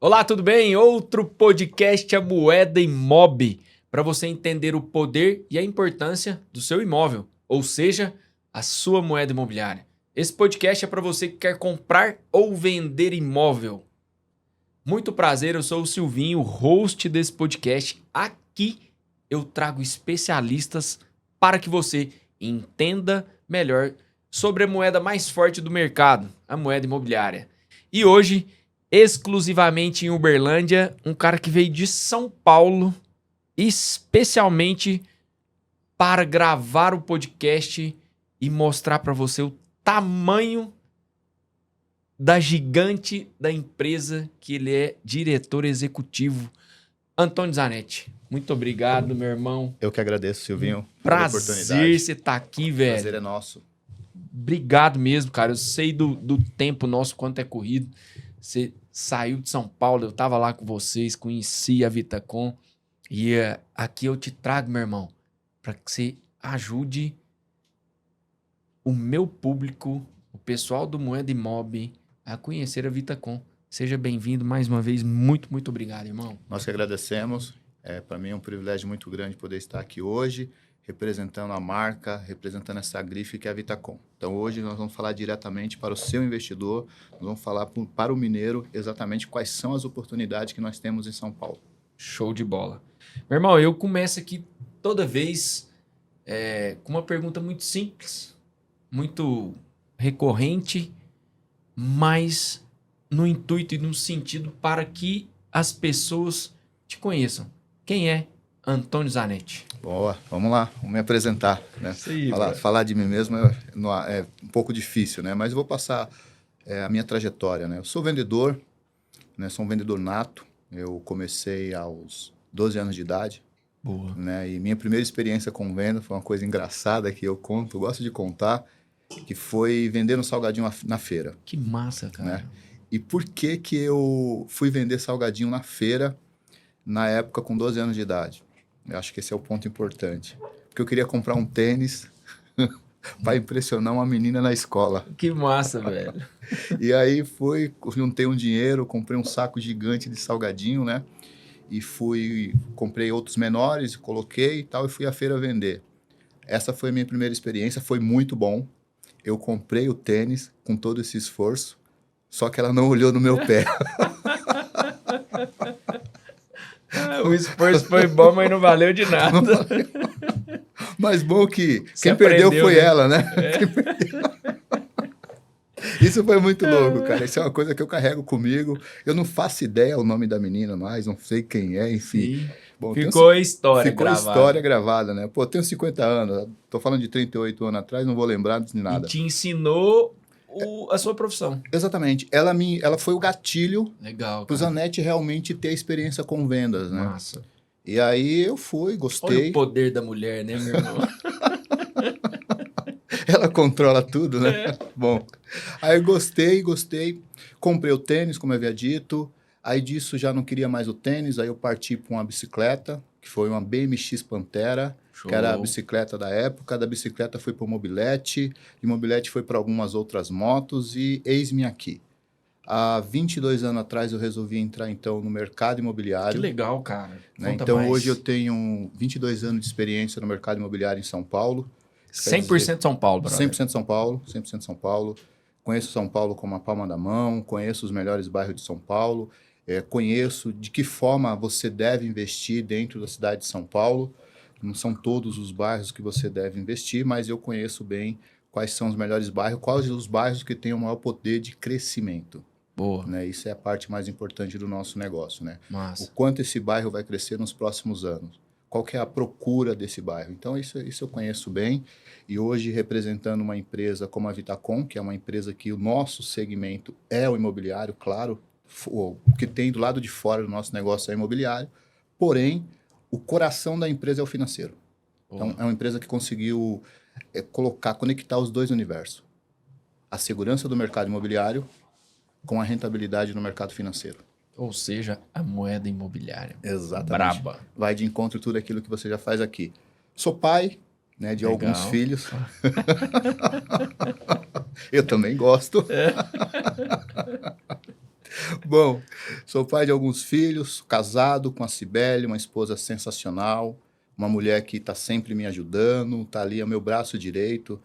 Olá, tudo bem? Outro podcast, a Moeda Imob, para você entender o poder e a importância do seu imóvel, ou seja, a sua moeda imobiliária. Esse podcast é para você que quer comprar ou vender imóvel. Muito prazer, eu sou o Silvinho, host desse podcast. Aqui eu trago especialistas para que você entenda melhor sobre a moeda mais forte do mercado, a moeda imobiliária. E hoje, exclusivamente em Uberlândia, um cara que veio de São Paulo, especialmente para gravar o podcast e mostrar para você o tamanho da gigante da empresa que ele é diretor executivo, Antônio Zanetti. Muito obrigado, meu irmão. Eu que agradeço, Silvinho, pela oportunidade. Prazer você estar aqui, velho. Prazer é nosso. Obrigado mesmo, cara. Eu sei do tempo nosso, quanto é corrido. Você saiu de São Paulo, eu tava lá com vocês, conheci a Vitacom. E aqui eu te trago, meu irmão, para que você ajude o meu público, o pessoal do Moeda Imob, a conhecer a Vitacom. Seja bem-vindo mais uma vez. Muito, muito obrigado, irmão. Nós que agradecemos. Para mim é um privilégio muito grande poder estar aqui hoje, representando a marca, representando essa grife que é a Vitacom. Então hoje nós vamos falar diretamente para o seu investidor, nós vamos falar para o mineiro exatamente quais são as oportunidades que nós temos em São Paulo. Show de bola. Meu irmão, eu começo aqui toda vez com uma pergunta muito simples, muito recorrente, mas no intuito e no sentido para que as pessoas te conheçam. Quem é Antônio Zanetti? Boa, vamos lá, vamos me apresentar. Né? Isso aí, falar de mim mesmo é um pouco difícil, né? Mas eu vou passar a minha trajetória. Né? Eu sou vendedor, né? Sou um vendedor nato. Eu comecei aos 12 anos de idade. Boa. Né? E minha primeira experiência com venda foi uma coisa engraçada que eu gosto de contar, que foi vendendo salgadinho na feira. Que massa, cara. Né? E por que eu fui vender salgadinho na feira na época com 12 anos de idade? Eu acho que esse é o ponto importante. Porque eu queria comprar um tênis para impressionar uma menina na escola. Que massa, velho. E aí juntei um dinheiro, comprei um saco gigante de salgadinho, né? E comprei outros menores, coloquei e tal, e fui à feira vender. Essa foi a minha primeira experiência, foi muito bom. Eu comprei o tênis com todo esse esforço, só que ela não olhou no meu pé. O esforço foi bom, mas não valeu de nada. Mas bom que Você quem perdeu foi né? ela, né? Isso foi muito louco, cara. Isso é uma coisa que eu carrego comigo. Eu não faço ideia o nome da menina mais, não sei quem é, enfim. Sim. Bom, Ficou a história ficou gravada. História gravada, né? Pô, eu tenho 50 anos, tô falando de 38 anos atrás, não vou lembrar de nada. E te ensinou a sua profissão. Exatamente. Ela foi o gatilho Legal, pro Zanetti realmente ter experiência com vendas, né? Massa. E aí eu fui, gostei. Olha o poder da mulher, né, meu irmão? Ela controla tudo, né? Bom, aí eu gostei. Comprei o tênis, como eu havia dito. Aí disso já não queria mais o tênis, aí eu parti para uma bicicleta, que foi uma BMX Pantera, Show. que era a bicicleta da época. Da bicicleta fui para o mobilete, de mobilete foi para algumas outras motos e eis-me aqui. Há 22 anos atrás eu resolvi entrar então no mercado imobiliário. Que legal, cara. Né? Então hoje eu tenho 22 anos de experiência no mercado imobiliário em São Paulo. 100% São Paulo, brother. 100% São Paulo, 100% São Paulo. Conheço São Paulo como a palma da mão, conheço os melhores bairros de São Paulo, conheço de que forma você deve investir dentro da cidade de São Paulo. Não são todos os bairros que você deve investir, mas eu conheço bem quais são os melhores bairros, quais os bairros que têm o maior poder de crescimento. Boa. Né? Isso é a parte mais importante do nosso negócio. Né? Massa. O quanto esse bairro vai crescer nos próximos anos. Qual que é a procura desse bairro. Então, isso eu conheço bem. E hoje, representando uma empresa como a Vitacom, que é uma empresa que o nosso segmento é o imobiliário, claro, o que tem do lado de fora do nosso negócio é imobiliário, porém, o coração da empresa é o financeiro. Então, é uma empresa que conseguiu conectar os dois universos. A segurança do mercado imobiliário com a rentabilidade no mercado financeiro. Ou seja, a moeda imobiliária. Exatamente. Braba. Vai de encontro tudo aquilo que você já faz aqui. Sou pai, né, de Legal. alguns filhos. Eu também gosto. Bom, sou pai de alguns filhos, casado com a Cibele, uma esposa sensacional, uma mulher que está sempre me ajudando, está ali ao meu braço direito.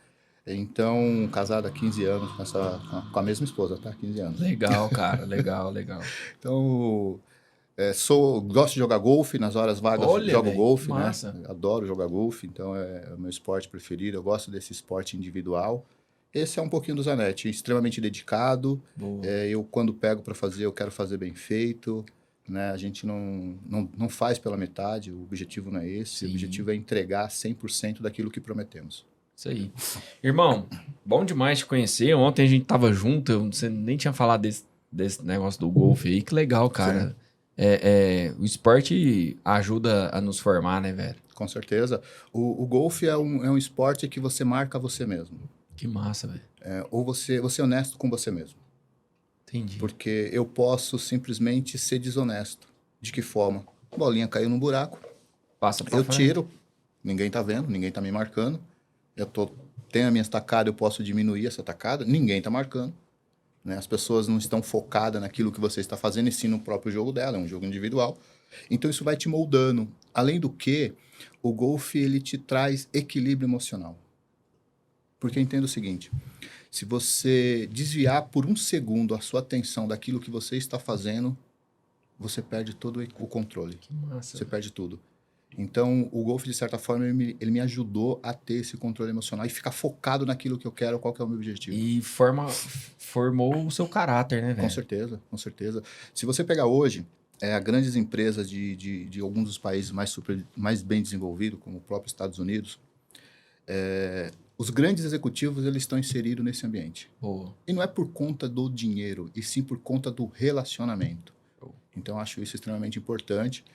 Então, casado há 15 anos com a mesma esposa, tá? 15 anos. Legal, cara. Legal, legal. Então, gosto de jogar golfe, nas horas vagas Olha, jogo velho, que golfe, né? massa. Adoro jogar golfe, então é o meu esporte preferido. Eu gosto desse esporte individual. Esse é um pouquinho do Zanetti, extremamente dedicado. Boa. Eu, quando pego para fazer, eu quero fazer bem feito. Né? A gente não faz pela metade, o objetivo não é esse. Sim. O objetivo é entregar 100% daquilo que prometemos. Isso aí. Irmão, bom demais te conhecer. Ontem a gente tava junto, você nem tinha falado desse negócio do golfe aí. Que legal, cara. O esporte ajuda a nos formar, né, velho? Com certeza. O golfe é um esporte que você marca você mesmo. Que massa, velho. Ou você é honesto com você mesmo. Entendi. Porque eu posso simplesmente ser desonesto. De que forma? A bolinha caiu no buraco, Passa pra eu frente. tiro, ninguém tá vendo, ninguém tá me marcando. Tenho a minha estacada, eu posso diminuir essa tacada, ninguém tá marcando. Né? As pessoas não estão focadas naquilo que você está fazendo, e sim no próprio jogo dela, é um jogo individual. Então isso vai te moldando. Além do que, o golfe ele te traz equilíbrio emocional. Porque entenda o seguinte, se você desviar por um segundo a sua atenção daquilo que você está fazendo, você perde todo o controle. Que massa. Você perde tudo. Então, o golfe, de certa forma, ele me ajudou a ter esse controle emocional e ficar focado naquilo que eu quero, qual que é o meu objetivo. E formou o seu caráter, né, velho? Com certeza, com certeza. Se você pegar hoje, grandes empresas de alguns dos países mais bem desenvolvidos, como o próprio Estados Unidos, os grandes executivos eles estão inseridos nesse ambiente. Boa. E não é por conta do dinheiro, e sim por conta do relacionamento. Então, eu acho isso extremamente importante,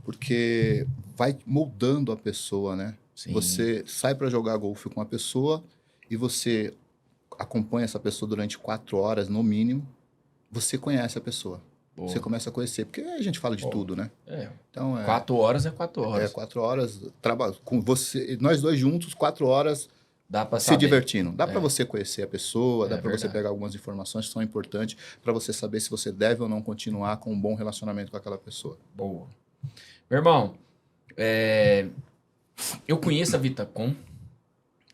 porque vai moldando a pessoa, né? Sim. Você sai para jogar golfe com a pessoa e você acompanha essa pessoa durante 4 horas, no mínimo, você conhece a pessoa. Boa. Você começa a conhecer, porque a gente fala de tudo, né? Então, 4 horas é 4 horas. 4 horas, com você, nós dois juntos, 4 horas... Dá pra se saber. divertindo. Dá para você conhecer a pessoa, dá para você verdade. pegar algumas informações que são importantes para você saber se você deve ou não continuar com um bom relacionamento com aquela pessoa. Boa. Meu irmão, eu conheço a Vitacom,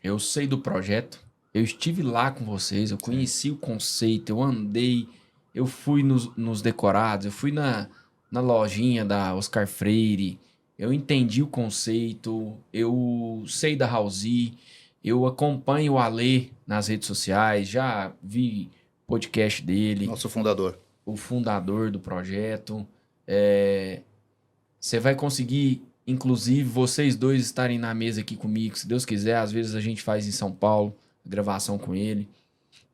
eu sei do projeto, eu estive lá com vocês, eu conheci o conceito, eu andei, eu fui nos decorados, eu fui na lojinha da Oscar Freire, eu entendi o conceito, eu sei da Housey, eu acompanho o Alê nas redes sociais, já vi podcast dele. Nosso fundador. O fundador do projeto. Você vai conseguir, inclusive, vocês dois estarem na mesa aqui comigo, se Deus quiser. Às vezes a gente faz em São Paulo, a gravação com ele.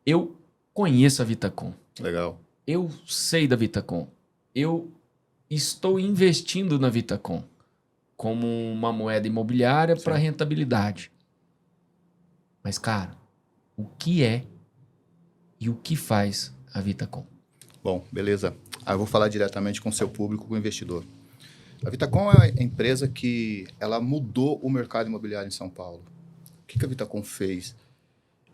Eu conheço a Vitacom. Legal. Eu sei da Vitacom. Eu estou investindo na Vitacom como uma moeda imobiliária para rentabilidade. Mas, cara, o que é e o que faz a Vitacom? Bom, beleza. Eu vou falar diretamente com o seu público, com o investidor. A Vitacom é a empresa que ela mudou o mercado imobiliário em São Paulo. O que a Vitacom fez?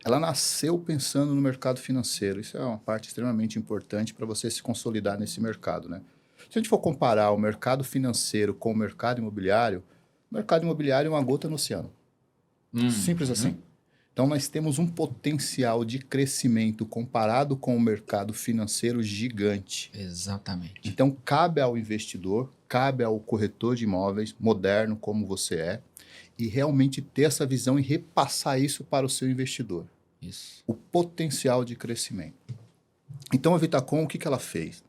Ela nasceu pensando no mercado financeiro. Isso é uma parte extremamente importante para você se consolidar nesse mercado, né? Se a gente for comparar o mercado financeiro com o mercado imobiliário é uma gota no oceano. Simples assim. Então, nós temos um potencial de crescimento comparado com o mercado financeiro gigante. Exatamente. Então, cabe ao investidor, cabe ao corretor de imóveis, moderno como você é, e realmente ter essa visão e repassar isso para o seu investidor. Isso. O potencial de crescimento. Então, a Vitacom, o que ela fez?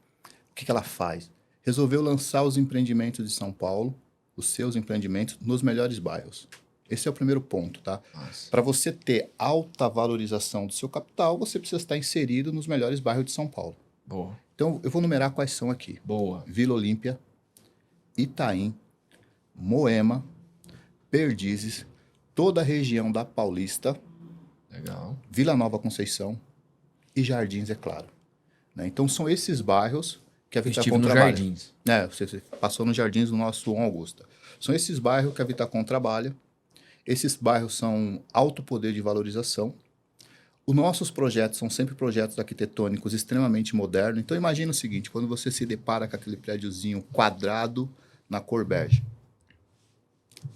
O que ela faz? Resolveu lançar os empreendimentos de São Paulo, os seus empreendimentos, nos melhores bairros. Esse é o primeiro ponto, tá? Para você ter alta valorização do seu capital, você precisa estar inserido nos melhores bairros de São Paulo. Boa. Então, eu vou numerar quais são aqui. Boa. Vila Olímpia, Itaim, Moema, Perdizes, toda a região da Paulista, Legal. Vila Nova Conceição e Jardins, é claro. Né? Então, são esses bairros que a Vitacom trabalha. Jardins. Você passou nos Jardins do nosso Augusta. São esses bairros que a Vitacom trabalha. Esses bairros são alto poder de valorização, Os nossos projetos são sempre projetos arquitetônicos extremamente modernos. Então, imagina o seguinte, quando você se depara com aquele prédiozinho quadrado na cor bege.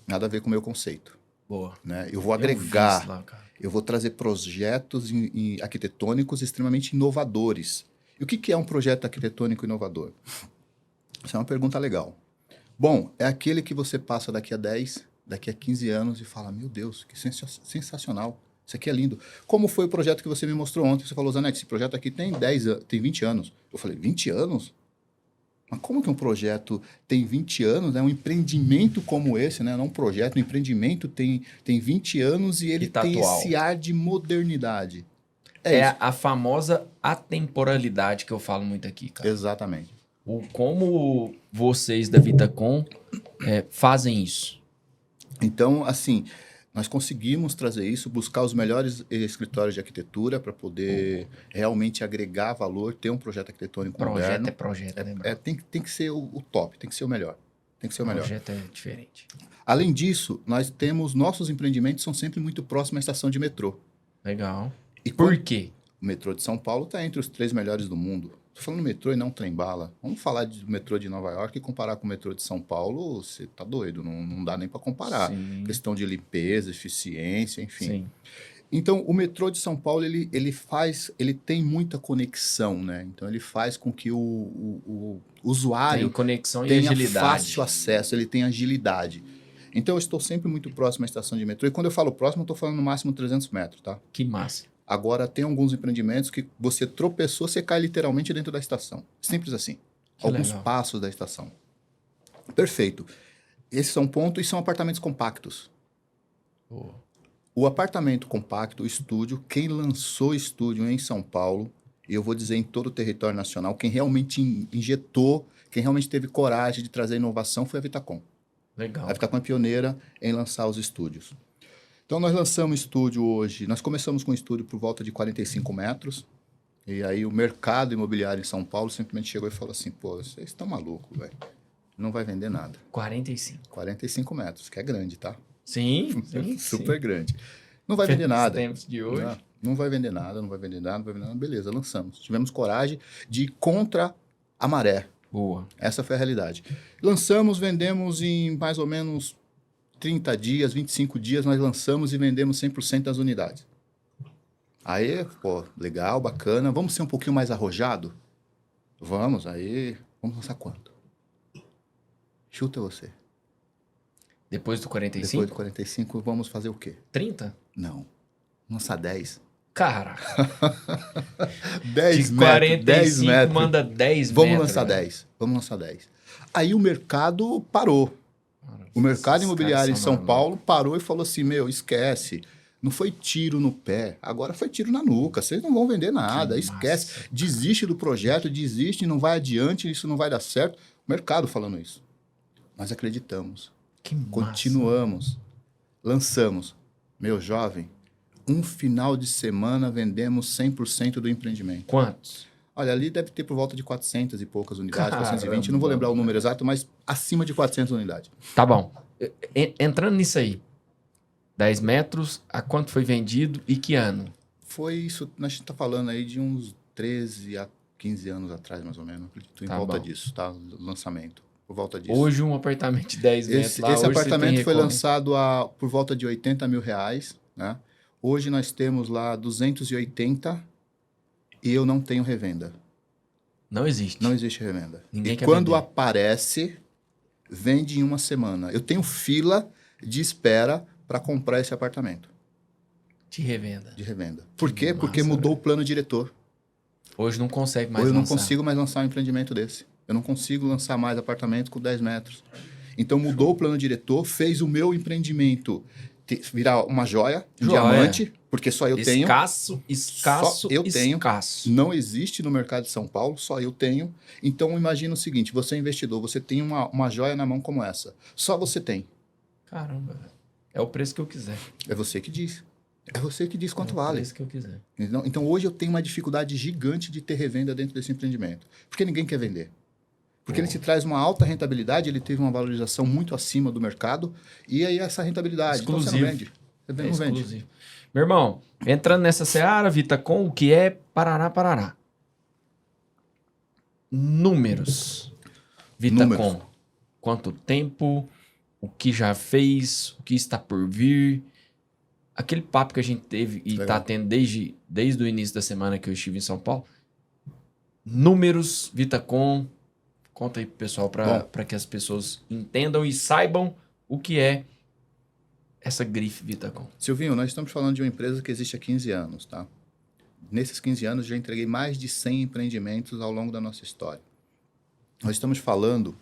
Nada a ver com o meu conceito. Boa. Né? Eu vou Eu vi agregar, isso lá, cara. eu vou trazer projetos arquitetônicos extremamente inovadores. E o que é um projeto arquitetônico inovador? Essa é uma pergunta legal. Bom, é aquele que você passa daqui a 10, daqui a 15 anos e fala, meu Deus, que sensacional. Isso aqui é lindo. Como foi o projeto que você me mostrou ontem? Você falou, Zanetti, esse projeto aqui tem 20 anos. Eu falei, 20 anos? Mas como que um projeto tem 20 anos? Né? Um empreendimento como esse, né? Não um projeto, um empreendimento tem 20 anos e ele tá tem atual. esse ar de modernidade. É isso. a famosa atemporalidade que eu falo muito aqui, cara. Exatamente. Como vocês da Vitacom fazem isso? Então, assim, nós conseguimos trazer isso, buscar os melhores escritórios de arquitetura para poder realmente agregar valor, ter um projeto arquitetônico moderno. Projeto, né, bro? Tem que ser o top, tem que ser o melhor. Tem que ser o melhor. Projeto é diferente. Além disso, nós temos nossos empreendimentos são sempre muito próximos à estação de metrô. Legal. E Por quê? O metrô de São Paulo está entre os 3 melhores do mundo. Estou falando metrô e não trem-bala. Vamos falar do metrô de Nova York e comparar com o metrô de São Paulo, você tá doido, não dá nem para comparar. Sim. Questão de limpeza, eficiência, enfim. Sim. Então, o metrô de São Paulo, ele tem muita conexão, né? Então, ele faz com que o usuário Tem conexão e tenha agilidade. fácil acesso, ele tem agilidade. Então, eu estou sempre muito próximo à estação de metrô. E quando eu falo próximo, eu estou falando no máximo 300 metros, tá? Que massa. Agora, tem alguns empreendimentos que você tropeçou, você cai literalmente dentro da estação. Simples assim. Que Alguns legal. passos da estação. Perfeito. Esses são pontos e são apartamentos compactos. Boa. O apartamento compacto, o estúdio, quem lançou estúdio em São Paulo, e eu vou dizer em todo o território nacional, quem realmente injetou, quem realmente teve coragem de trazer inovação foi a Vitacom. Legal. A Vitacom é pioneira em lançar os estúdios. Então, nós lançamos estúdio hoje. Nós começamos com um estúdio por volta de 45 metros. E aí, o mercado imobiliário em São Paulo simplesmente chegou e falou assim: pô, vocês estão malucos, velho. Não vai vender nada. 45. 45 metros, que é grande, tá? Sim, Super grande. Não vai vender nada. Nos tempos de hoje. Não vai vender nada, não vai vender nada, não vai vender nada. Beleza, lançamos. Tivemos coragem de ir contra a maré. Boa. Essa foi a realidade. Lançamos, vendemos em mais ou menos 30 dias, 25 dias, nós lançamos e vendemos 100% das unidades. Aí, pô, legal, bacana. Vamos ser um pouquinho mais arrojado? Vamos, aí, vamos lançar quanto? Chuta você. Depois do 45? Depois do 45, vamos fazer o quê? 30? Não. Lançar 10. Cara, 10 de metros. 45 10 metros. manda 10 Vamos metros. lançar velho. 10. Vamos lançar 10. Aí o mercado parou. O mercado Esses imobiliário em caras São são Paulo parou e falou assim, meu, esquece. Não foi tiro no pé, agora foi tiro na nuca. Vocês não vão vender nada, Que esquece. massa. Desiste do projeto, desiste, não vai adiante, isso não vai dar certo. O mercado falando isso. Nós acreditamos. Que massa. Continuamos. Lançamos. Meu jovem, um final de semana vendemos 100% do empreendimento. Quantos? Olha, ali deve ter por volta de 400 e poucas unidades, Caramba. 420, não vou lembrar o número exato, mas acima de 400 unidades. Tá bom. Entrando nisso aí. 10 metros, a quanto foi vendido e que ano? Foi isso, a gente está falando aí de uns 13 a 15 anos atrás, mais ou menos. Acredito em Tá volta bom. disso, tá? Lançamento. Por volta disso. Hoje um apartamento de 10 metros Esse lá, hoje você apartamento tem foi recome. lançado por volta de R$80 mil, né? Hoje nós temos lá 280 e eu não tenho revenda. Não existe. Não existe revenda. Ninguém E quer quando vender. aparece, vende em uma semana. Eu tenho fila de espera para comprar esse apartamento De revenda. de revenda. Por quê? massa, Porque mudou o plano diretor. Hoje não consegue mais Ou eu não lançar. consigo mais lançar um empreendimento desse. Eu não consigo lançar mais apartamento com 10 metros. Então mudou o plano diretor, fez o meu empreendimento virar uma joia, um Joia. diamante, porque só eu tenho. Escasso, Só eu tenho. escasso. Não existe no mercado de São Paulo, só eu tenho. Então imagina o seguinte, você é investidor, você tem uma joia na mão como essa. Só você tem. Caramba, velho. É o preço que eu quiser. É você que diz. É você que diz quanto É o vale. preço que eu quiser. Então hoje eu tenho uma dificuldade gigante de ter revenda dentro desse empreendimento. Porque ninguém quer vender. Porque ele te traz uma alta rentabilidade, ele teve uma valorização muito acima do mercado, e aí essa rentabilidade. Então você não Exclusivo. vende. Você É não vende. exclusivo. Meu irmão, entrando nessa seara, Vitacom, o que é Paraná, Paraná? Números. Números. Vitacom. Quanto tempo? O que já fez? O que está por vir? Aquele papo que a gente teve e está Legal. tendo desde o início da semana que eu estive em São Paulo. Números, Vitacom. Conta aí pro pessoal Bom, para que as pessoas entendam e saibam o que é essa grife Vitacom. Silvinho, nós estamos falando de uma empresa que existe há 15 anos, tá? Nesses 15 anos, já entreguei mais de 100 empreendimentos ao longo da nossa história. Nós estamos falando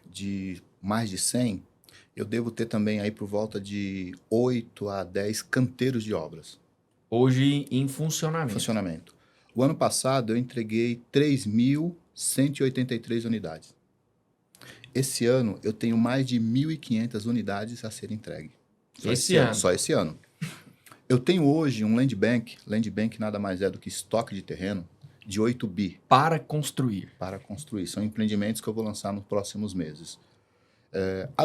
de mais de 100, eu devo ter também aí por volta de 8 a 10 canteiros de obras Hoje em em funcionamento. funcionamento. O ano passado, eu entreguei 3.183 unidades. Esse ano, eu tenho mais de 1.500 unidades a serem entregues. Esse ano. Só esse ano. Eu tenho hoje um land bank nada mais é do que estoque de terreno, de 8 bi Para construir. para construir. São empreendimentos que eu vou lançar nos próximos meses.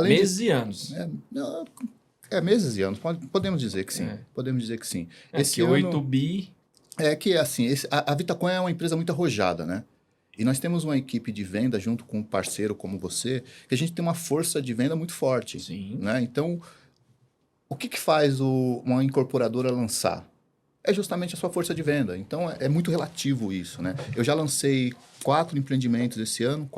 Meses e anos. Meses e anos, podemos dizer que sim. É. Podemos dizer que sim. Esse 8 bi. É que, assim, a Vitacom é uma empresa muito arrojada, né? E nós temos uma equipe de venda junto com um parceiro como você, que a gente tem uma força de venda muito forte. Sim. Né? Então, o que faz uma incorporadora lançar? É justamente a sua força de venda. Então, é muito relativo isso, né? Eu já lancei 4 empreendimentos esse ano,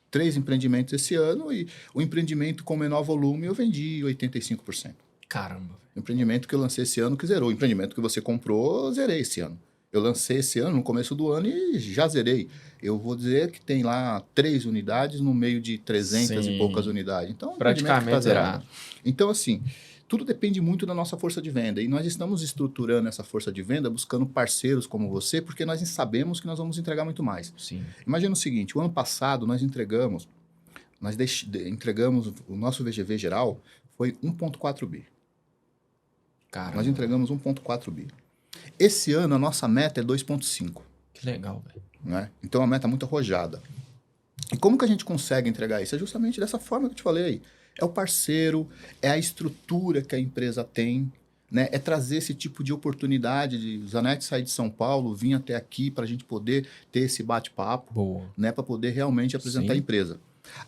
3 empreendimentos esse ano, e o empreendimento com menor volume eu vendi 85%. Caramba. O empreendimento que eu lancei esse ano que zerou. O empreendimento que você comprou, eu zerei esse ano. Eu lancei esse ano, no começo do ano, e já zerei. Eu vou dizer que tem lá 3 unidades no meio de 300 Sim. e poucas unidades. Então, Praticamente zerado. Então, assim, tudo depende muito da nossa força de venda. E nós estamos estruturando essa força de venda buscando parceiros como você, porque nós sabemos que nós vamos entregar muito mais. Sim. Imagina o seguinte, o ano passado nós entregamos o nosso VGV geral foi 1,4 bi. Caramba. Nós entregamos 1,4 bi. Esse ano a nossa meta é 2,5. Que legal, velho. Né? Então é uma meta muito arrojada. E como que a gente consegue entregar isso? É justamente dessa forma que eu te falei. É o parceiro, é a estrutura que a empresa tem, né? É trazer esse tipo de oportunidade de o Zanetti sair de São Paulo, vir até aqui para a gente poder ter esse bate-papo, Boa. né? Para poder realmente apresentar Sim. a empresa.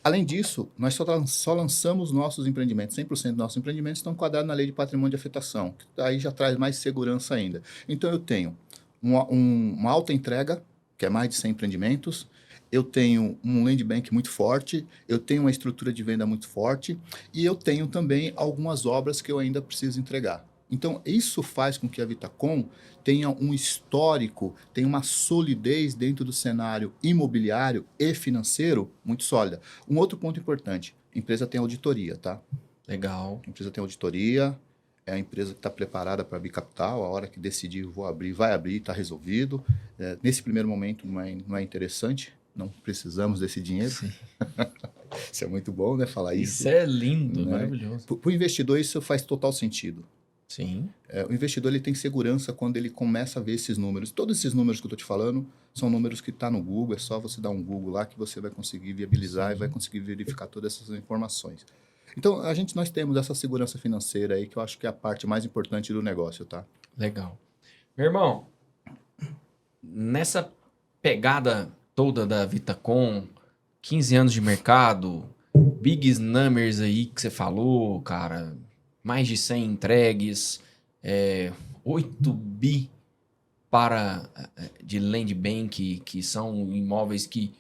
Além disso, nós só lançamos nossos empreendimentos, 100% dos nossos empreendimentos estão enquadrados na Lei de Patrimônio de Afetação, que aí já traz mais segurança ainda. Então, eu tenho uma alta entrega, que é mais de 100 empreendimentos, eu tenho um land bank muito forte, eu tenho uma estrutura de venda muito forte e eu tenho também algumas obras que eu ainda preciso entregar. Então, isso faz com que a Vitacom tenha um histórico, tenha uma solidez dentro do cenário imobiliário e financeiro muito sólida. Um outro ponto importante, a empresa tem auditoria, tá? Legal. A empresa tem auditoria, é a empresa que está preparada para abrir capital, a hora que decidir vou abrir, vai abrir, está resolvido. Nesse primeiro momento não é interessante, não precisamos desse dinheiro. Isso é muito bom, né, falar isso. Isso é lindo, né? Maravilhoso. Para o investidor isso faz total sentido. Sim. O investidor ele tem segurança quando ele começa a ver esses números. Todos esses números que eu estou te falando são números que estão no Google, é só você dar um Google lá que você vai conseguir viabilizar e vai conseguir verificar todas essas informações. Então, nós temos essa segurança financeira aí que eu acho que é a parte mais importante do negócio, tá? Legal. Meu irmão, nessa pegada toda da Vitacom, 15 anos de mercado, big numbers aí que você falou, cara, mais de 100 entregues, 8 bi de land bank, que são imóveis que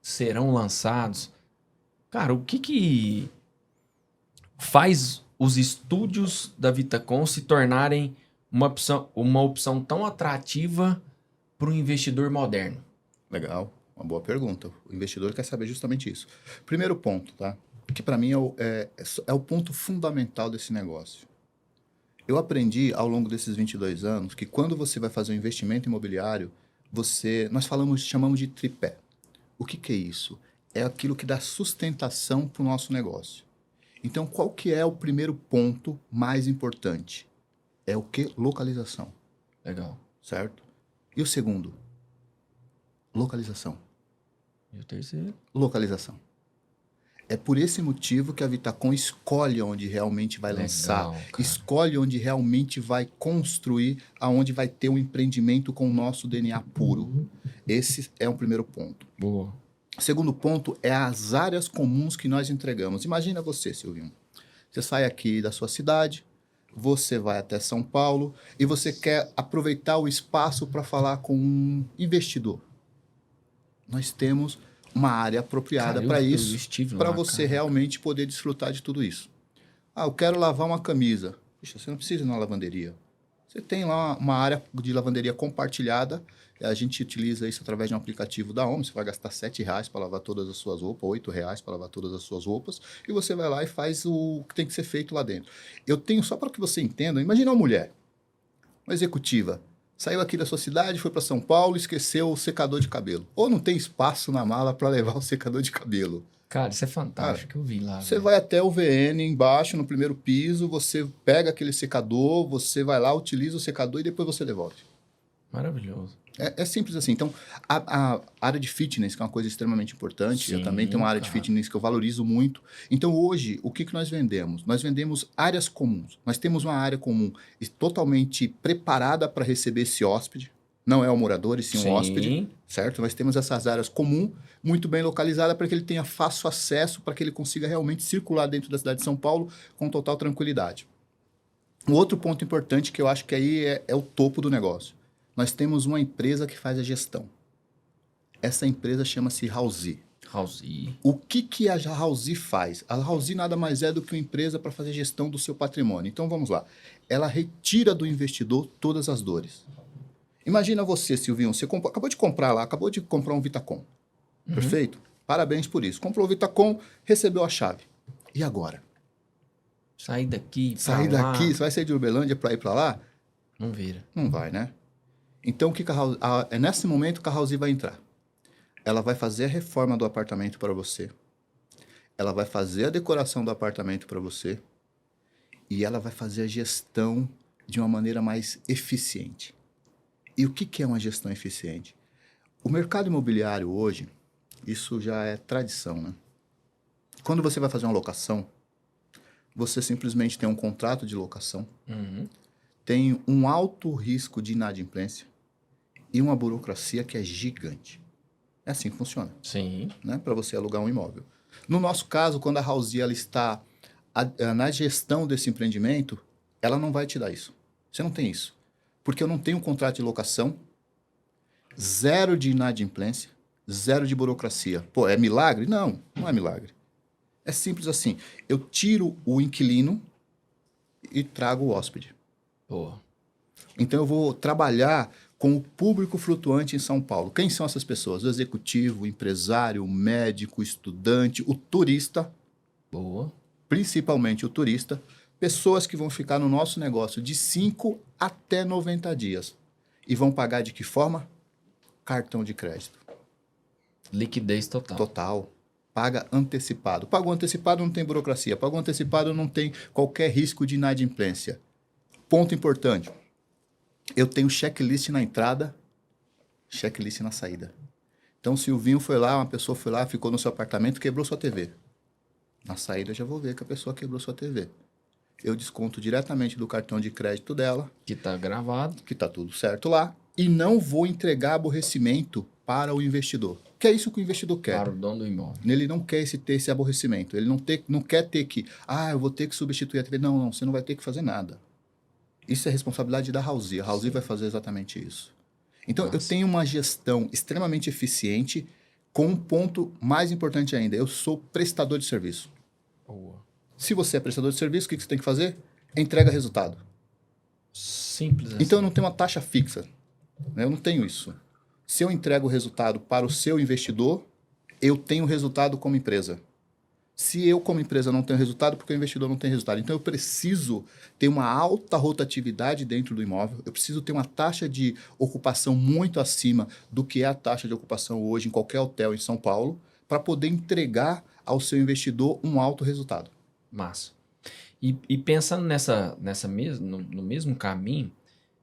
serão lançados. Cara, o que faz os estúdios da Vitacom se tornarem uma opção tão atrativa para o investidor moderno? Legal, uma boa pergunta. O investidor quer saber justamente isso. Primeiro ponto, tá? Que para mim é o ponto fundamental desse negócio. Eu aprendi ao longo desses 22 anos que quando você vai fazer um investimento imobiliário, nós chamamos de tripé. O que é isso? É aquilo que dá sustentação para o nosso negócio. Então, qual que é o primeiro ponto mais importante? É o que? Localização. Legal. Certo? E o segundo? Localização. E o terceiro? Localização. É por esse motivo que a Vitacom escolhe onde realmente vai lançar, Legal, cara. escolhe onde realmente vai construir, aonde vai ter um empreendimento com o nosso DNA puro. Esse é um primeiro ponto. Boa. Segundo ponto é as áreas comuns que nós entregamos. Imagina você, Silvinho. Você sai aqui da sua cidade, você vai até São Paulo e você quer aproveitar o espaço para falar com um investidor. Nós temos uma área apropriada Cara, para eu isso, estive para lá, você cara. realmente poder desfrutar de tudo isso. Ah, eu quero lavar uma camisa. Puxa, você não precisa ir na lavanderia. Você tem lá uma área de lavanderia compartilhada. A gente utiliza isso através de um aplicativo da Omo. Você vai gastar R$7 para lavar todas as suas roupas, R$8 para lavar todas as suas roupas. E você vai lá e faz o que tem que ser feito lá dentro. Eu tenho, só para que você entenda, imagina uma mulher, uma executiva, saiu aqui da sua cidade, foi para São Paulo, esqueceu o secador de cabelo. Ou não tem espaço na mala para levar o secador de cabelo. Cara, isso é fantástico. Eu vi lá. Você velho. vai até o VN embaixo, no primeiro piso, você pega aquele secador, você vai lá, utiliza o secador e depois você devolve. Maravilhoso. É simples assim. Então, a área de fitness, que é uma coisa extremamente importante, Sim, eu também tenho uma área de cara. fitness que eu valorizo muito. Então, hoje, o que nós vendemos? Nós vendemos áreas comuns. Nós temos uma área comum totalmente preparada para receber esse hóspede. Não é o morador, e sim um hóspede, certo? Nós temos essas áreas comuns, muito bem localizadas para que ele tenha fácil acesso, para que ele consiga realmente circular dentro da cidade de São Paulo com total tranquilidade. Um outro ponto importante que eu acho que aí é o topo do negócio. Nós temos uma empresa que faz a gestão. Essa empresa chama-se Housee. Housee. O que a Housee faz? A Housee nada mais é do que uma empresa para fazer gestão do seu patrimônio. Então vamos lá. Ela retira do investidor todas as dores. Imagina você, Silvinho, você acabou de comprar lá, acabou de comprar um Vitacom. Perfeito? Parabéns por isso. Comprou o Vitacom, recebeu a chave. E agora? Sair daqui, Sair pra lá. daqui, você vai sair de Uberlândia para ir para lá? Não vira. Não vai, né? Então, o que é nesse momento que a Housee vai entrar? Ela vai fazer a reforma do apartamento para você. Ela vai fazer a decoração do apartamento para você. E ela vai fazer a gestão de uma maneira mais eficiente. E o que é uma gestão eficiente? O mercado imobiliário hoje, isso já é tradição, né? Quando você vai fazer uma locação, você simplesmente tem um contrato de locação, tem um alto risco de inadimplência e uma burocracia que é gigante. É assim que funciona, Sim. né? Para você alugar um imóvel. No nosso caso, quando a Housee ela está na gestão desse empreendimento, ela não vai te dar isso. Você não tem isso. Porque eu não tenho um contrato de locação, zero de inadimplência, zero de burocracia. Pô, é milagre? Não, não é milagre. É simples assim. Eu tiro o inquilino e trago o hóspede. Boa. Então eu vou trabalhar com o público flutuante em São Paulo. Quem são essas pessoas? O executivo, o empresário, o médico, o estudante, o turista. Boa. Principalmente o turista. Pessoas que vão ficar no nosso negócio de 5 até 90 dias. E vão pagar de que forma? Cartão de crédito. Liquidez total. Total. Paga antecipado. Pagou antecipado, não tem burocracia. Pagou antecipado, não tem qualquer risco de inadimplência. Ponto importante. Eu tenho checklist na entrada, checklist na saída. Então, se o Silvinho foi lá, uma pessoa foi lá, ficou no seu apartamento, quebrou sua TV. Na saída, eu já vou ver que a pessoa quebrou sua TV. Eu desconto diretamente do cartão de crédito dela, Que tá gravado. que está tudo certo lá, e não vou entregar aborrecimento para o investidor. Que é isso que o investidor quer. Para o dono do imóvel. Ele não quer ter esse aborrecimento. Ele não quer ter que, eu vou ter que substituir a TV. Não, você não vai ter que fazer nada. Isso é responsabilidade da Housee. A Housee vai fazer exatamente isso. Então, eu tenho uma gestão extremamente eficiente com um ponto mais importante ainda. Eu sou prestador de serviço. Boa. Se você é prestador de serviço, o que você tem que fazer? Entrega resultado. Simples assim. Então, eu não tenho uma taxa fixa. Eu não tenho isso. Se eu entrego o resultado para o seu investidor, eu tenho resultado como empresa. Se eu, como empresa, não tenho resultado, porque o investidor não tem resultado. Então, eu preciso ter uma alta rotatividade dentro do imóvel. Eu preciso ter uma taxa de ocupação muito acima do que é a taxa de ocupação hoje em qualquer hotel em São Paulo, para poder entregar ao seu investidor um alto resultado. Massa. E pensando no mesmo caminho,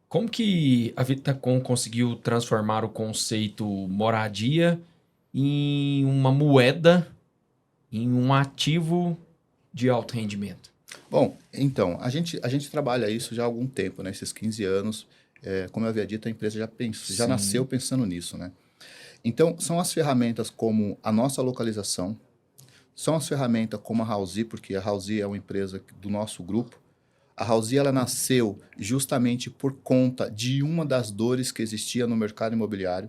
como que a Vitacom conseguiu transformar o conceito moradia em uma moeda em um ativo de alto rendimento? Bom, então, a gente trabalha isso já há algum tempo, né? Esses 15 anos, como eu havia dito, a empresa já Sim. nasceu pensando nisso, né? Então, são as ferramentas como a nossa localização, são as ferramentas como a Housee, porque a Housee é uma empresa do nosso grupo. A Housee, ela nasceu justamente por conta de uma das dores que existia no mercado imobiliário,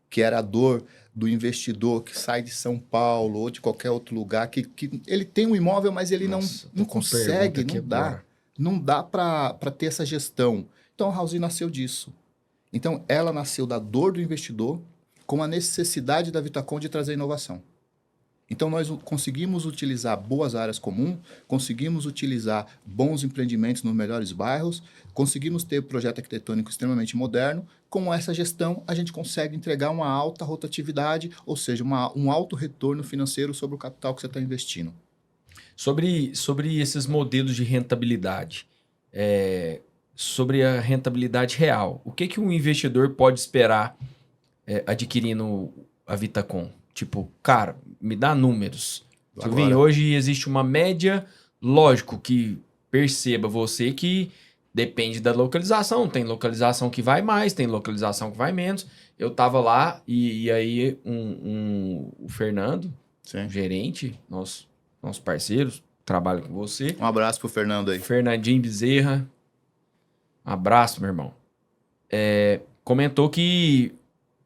que era a dor do investidor que sai de São Paulo ou de qualquer outro lugar, que ele tem um imóvel, mas ele Nossa, não tô com pergunta consegue, aqui agora. não dá para ter essa gestão. Então, a Housee nasceu disso. Então, ela nasceu da dor do investidor com a necessidade da Vitacom de trazer inovação. Então, nós conseguimos utilizar boas áreas comuns, conseguimos utilizar bons empreendimentos nos melhores bairros, conseguimos ter projeto arquitetônico extremamente moderno. Com essa gestão, a gente consegue entregar uma alta rotatividade, ou seja, um alto retorno financeiro sobre o capital que você está investindo. Sobre esses modelos de rentabilidade, sobre a rentabilidade real, o que um investidor pode esperar adquirindo a Vitacom? Tipo, cara, me dá números. Silvinho, hoje existe uma média, lógico que perceba você que depende da localização. Tem localização que vai mais, tem localização que vai menos. Eu tava lá e aí o Fernando, Sim. gerente, nosso parceiro, trabalha com você. Um abraço pro Fernando aí. Fernandinho Bezerra. Abraço, meu irmão. Comentou que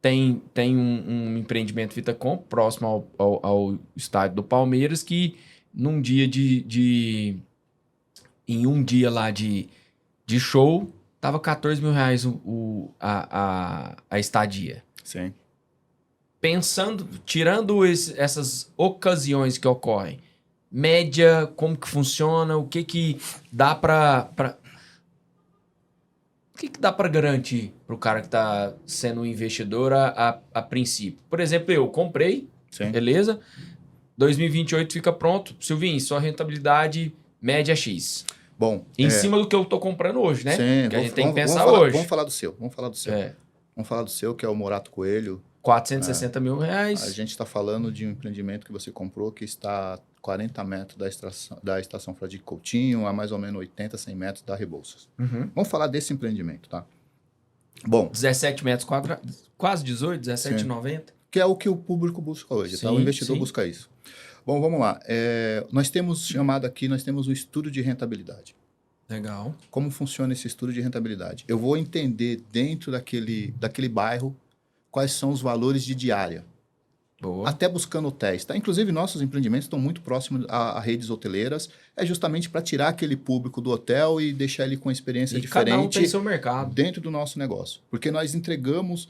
tem um empreendimento Vitacom próximo ao estádio do Palmeiras que num dia em um dia lá de show tava 14 mil reais a estadia. Sim. Pensando, tirando essas ocasiões que ocorrem, média, como que funciona, o que dá para o que dá para garantir para o cara que está sendo um investidor a princípio? Por exemplo, eu comprei, Sim. beleza? 2028 fica pronto. Silvinho, sua rentabilidade média é X. Bom, em cima do que eu estou comprando hoje, né? Sim, que a gente tem que pensar hoje. Vamos falar do seu. Vamos falar do seu, que é o Morato Coelho. 460 mil reais. A gente está falando de um empreendimento que você comprou que está a 40 metros da estação Fradique Coutinho, a mais ou menos 80, 100 metros da Rebouças. Uhum. Vamos falar desse empreendimento, tá? Bom. 17 metros quadrados, quase 18, 17,90. Que é o que o público busca hoje, tá? O investidor busca isso. Bom, vamos lá. Nós temos o estudo de rentabilidade. Legal. Como funciona esse estudo de rentabilidade? Eu vou entender dentro daquele bairro quais são os valores de diária. Boa. Até buscando hotéis, tá? Inclusive, nossos empreendimentos estão muito próximos a redes hoteleiras. É justamente para tirar aquele público do hotel e deixar ele com uma experiência diferente. Cada um tem seu mercado. Dentro do nosso negócio. Porque nós entregamos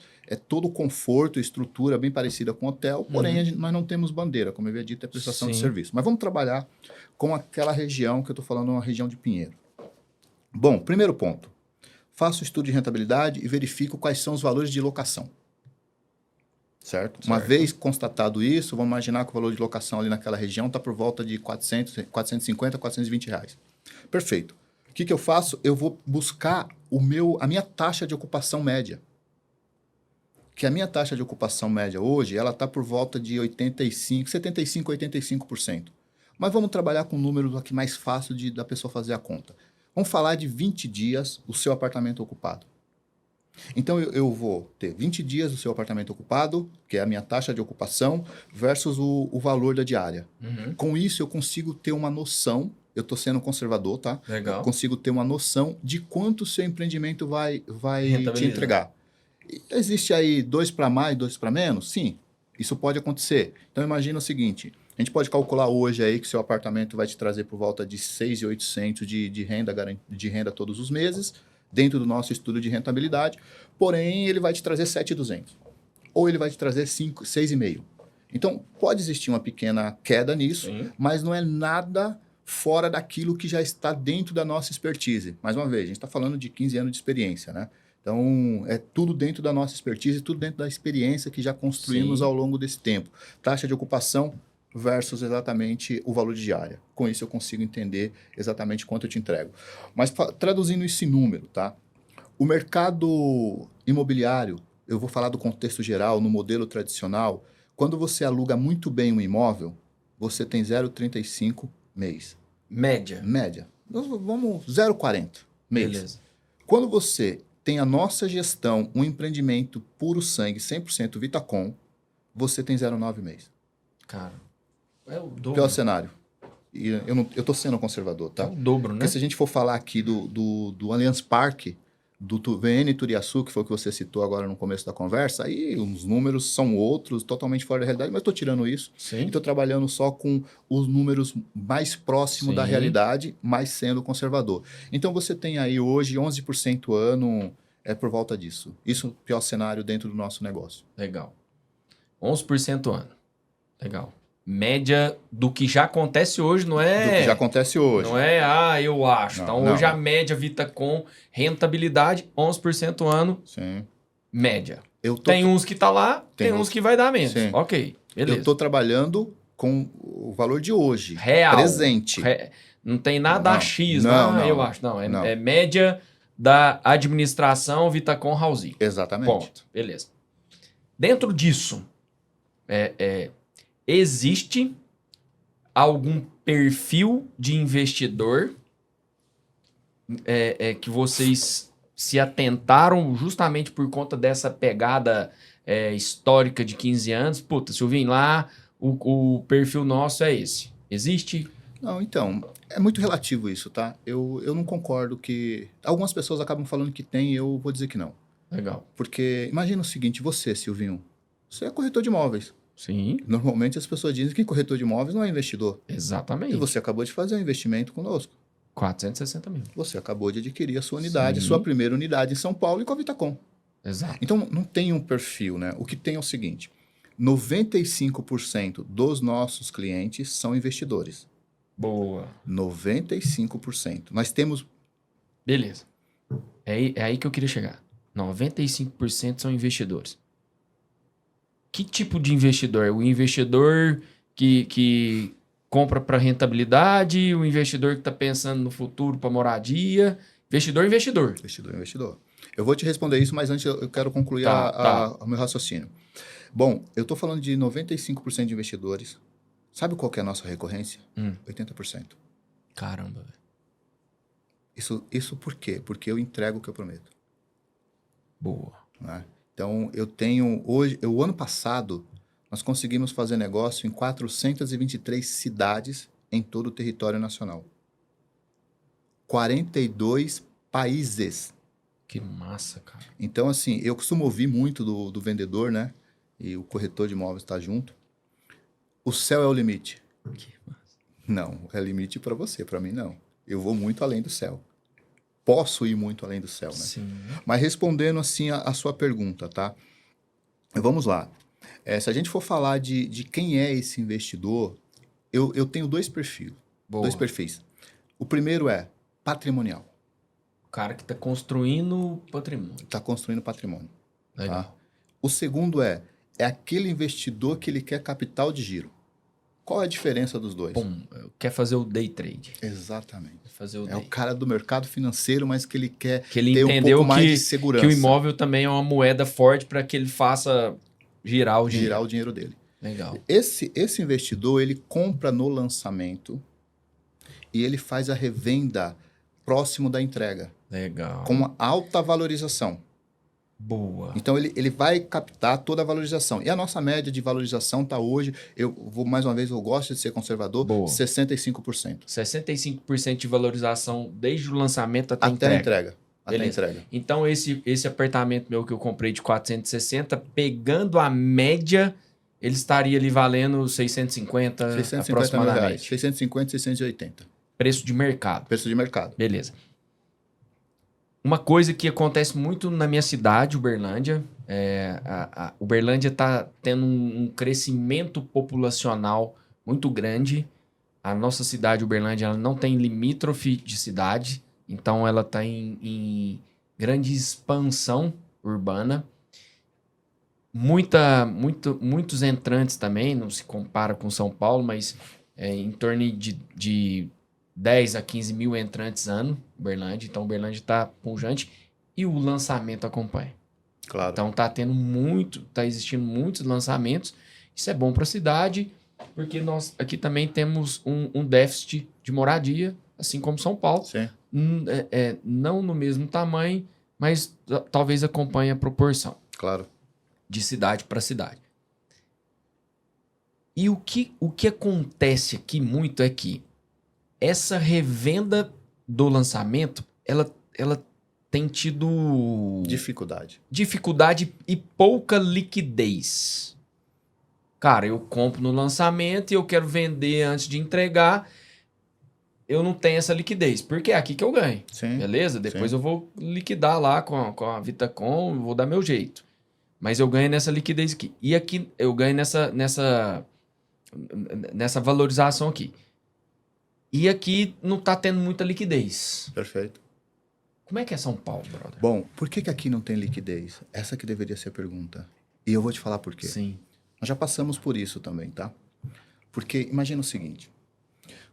todo o conforto, estrutura bem parecida com o hotel, porém nós não temos bandeira, como eu havia dito, é prestação de serviço. Mas vamos trabalhar com aquela região que eu estou falando, uma região de Pinheiro. Bom, primeiro ponto. Faço o estudo de rentabilidade e verifico quais são os valores de locação. Certo? Uma vez constatado isso, vamos imaginar que o valor de locação ali naquela região está por volta de 450, 420 reais. Perfeito. O que eu faço? Eu vou buscar a minha taxa de ocupação média. Que a minha taxa de ocupação média hoje, ela está por volta de 75, 85%. Mas vamos trabalhar com números aqui mais fácil da pessoa fazer a conta. Vamos falar de 20 dias o seu apartamento ocupado. Então, eu vou ter 20 dias do seu apartamento ocupado, que é a minha taxa de ocupação, versus o valor da diária. Uhum. Com isso, eu consigo ter uma noção, eu estou sendo conservador, tá? Legal. Eu consigo ter uma noção de quanto o seu empreendimento vai te entregar. Existe aí 2 para mais, 2 para menos? Sim, isso pode acontecer. Então, imagina o seguinte, a gente pode calcular hoje aí que seu apartamento vai te trazer por volta de 6.800 de renda todos os meses, dentro do nosso estudo de rentabilidade, porém ele vai te trazer 7.200, ou ele vai te trazer 6,5. Então, pode existir uma pequena queda nisso, mas não é nada fora daquilo que já está dentro da nossa expertise. Mais uma vez, a gente está falando de 15 anos de experiência, né? Então, é tudo dentro da nossa expertise, tudo dentro da experiência que já construímos ao longo desse tempo. Taxa de ocupação versus exatamente o valor de diária. Com isso eu consigo entender exatamente quanto eu te entrego. Mas traduzindo isso em número, tá? O mercado imobiliário, eu vou falar do contexto geral, no modelo tradicional, quando você aluga muito bem um imóvel, você tem 0,35 mês. Média. Média. Nós vamos 0,40 mês. Beleza. Quando você tem a nossa gestão, um empreendimento puro sangue, 100% Vitacom, você tem 0,9 mês. Cara, é o dobro. Pior cenário. E eu tô sendo conservador, tá? É o dobro, né? Porque se a gente for falar aqui do Allianz Parque, do VN Turiaçu, que foi o que você citou agora no começo da conversa, aí os números são outros, totalmente fora da realidade, mas estou tirando isso. Sim. E estou trabalhando só com os números mais próximos da realidade, mas sendo conservador. Então você tem aí hoje 11% ano, por volta disso. Isso é o pior cenário dentro do nosso negócio. Legal. 11% ano. Legal. Média do que já acontece hoje, não é... Do que já acontece hoje. Não é, eu acho. Não, então, não. hoje a média Vitacom, rentabilidade, 11% ano, Sim. média. Eu tô... Tem uns que tá lá, tem uns que vai dar menos. Sim. Ok, beleza. Eu estou trabalhando com o valor de hoje. Real. Presente. Não tem nada Não, X, não, eu acho. Não, não. é média da administração Vitacom Housing. Exatamente. Ponto. Beleza. Dentro disso, existe algum perfil de investidor que vocês se atentaram justamente por conta dessa pegada histórica de 15 anos? Puta, se eu vim lá, o perfil nosso é esse. Existe? Não, então, é muito relativo isso, tá? Eu não concordo que... Algumas pessoas acabam falando que tem e eu vou dizer que não. Legal. Porque imagina o seguinte, você, Silvinho, você é corretor de imóveis. Sim. Normalmente as pessoas dizem que corretor de imóveis não é investidor. Exatamente. E você acabou de fazer um investimento conosco. 460 mil. Você acabou de adquirir a sua unidade, Sim. sua primeira unidade em São Paulo e com a Vitacom. Exato. Então, não tem um perfil, né? O que tem é o seguinte, 95% dos nossos clientes são investidores. Boa. 95%. Nós temos... Beleza. É aí que eu queria chegar. 95% são investidores. Que tipo de investidor? O investidor que compra para rentabilidade, o investidor que está pensando no futuro para moradia. Investidor. Investidor. Eu vou te responder isso, mas antes eu quero concluir o meu raciocínio. Bom, eu estou falando de 95% de investidores. Sabe qual que é a nossa recorrência? 80%. Caramba, velho. Isso por quê? Porque eu entrego o que eu prometo. Boa. Né? Então, eu tenho hoje... O ano passado, nós conseguimos fazer negócio em 423 cidades em todo o território nacional. 42 países. Que massa, cara. Então, assim, eu costumo ouvir muito do vendedor, né? E o corretor de imóveis está junto. O céu é o limite. Que massa. Não, é limite para você, para mim não. Eu vou muito além do céu. Posso ir muito além do céu, né? Sim. Mas respondendo assim a sua pergunta, tá? Vamos lá. Se a gente for falar de quem é esse investidor, eu tenho dois perfis. Boa. Dois perfis. O primeiro é patrimonial. O cara que está construindo patrimônio. Está construindo patrimônio. Legal. Tá? O segundo é aquele investidor que ele quer capital de giro. Qual é a diferença dos dois? Quer fazer o day trade. Exatamente. Fazer o É o cara do mercado financeiro, mas que ele quer ele ter um pouco mais de segurança. Que o imóvel também é uma moeda forte para que ele faça girar o dinheiro. Girar o dinheiro dele. Legal. Esse investidor, ele compra no lançamento e ele faz a revenda próximo da entrega. Legal. Com uma alta valorização. Boa. Então, ele vai captar toda a valorização. E a nossa média de valorização está hoje, mais uma vez, eu gosto de ser conservador, Boa. 65%. 65% de valorização desde o lançamento até a entrega. Até a Beleza. entrega. Então, esse apartamento meu que eu comprei de 460, pegando a média, ele estaria ali valendo 650 aproximadamente. Mil reais. 650, 680. Preço de mercado. Preço de mercado. Beleza. Uma coisa que acontece muito na minha cidade, Uberlândia, Uberlândia está tendo um crescimento populacional muito grande. A nossa cidade, Uberlândia, ela não tem limítrofe de cidade, então ela está em grande expansão urbana. Muitos entrantes também, não se compara com São Paulo, mas em torno de 10 a 15 mil entrantes ano, Uberlândia. Então, Uberlândia está pujante e o lançamento acompanha. Claro. Então, está existindo muitos lançamentos. Isso é bom para a cidade Porque nós aqui também temos um déficit de moradia, assim como São Paulo. Sim. Não no mesmo tamanho, mas talvez acompanhe a proporção Claro. de cidade para cidade. E o que acontece aqui muito é que essa revenda do lançamento, ela tem tido dificuldade e pouca liquidez. Cara, eu compro no lançamento e eu quero vender antes de entregar, eu não tenho essa liquidez, porque é aqui que eu ganho. Sim. Beleza? Depois Sim. eu vou liquidar lá com a Vitacom, vou dar meu jeito. Mas eu ganho nessa liquidez aqui. E aqui eu ganho nessa valorização aqui. E aqui não tá tendo muita liquidez. Perfeito. Como é que é São Paulo, brother? Bom, por que aqui não tem liquidez? Essa que deveria ser a pergunta. E eu vou te falar por quê. Sim. Nós já passamos por isso também, tá? Porque imagina o seguinte.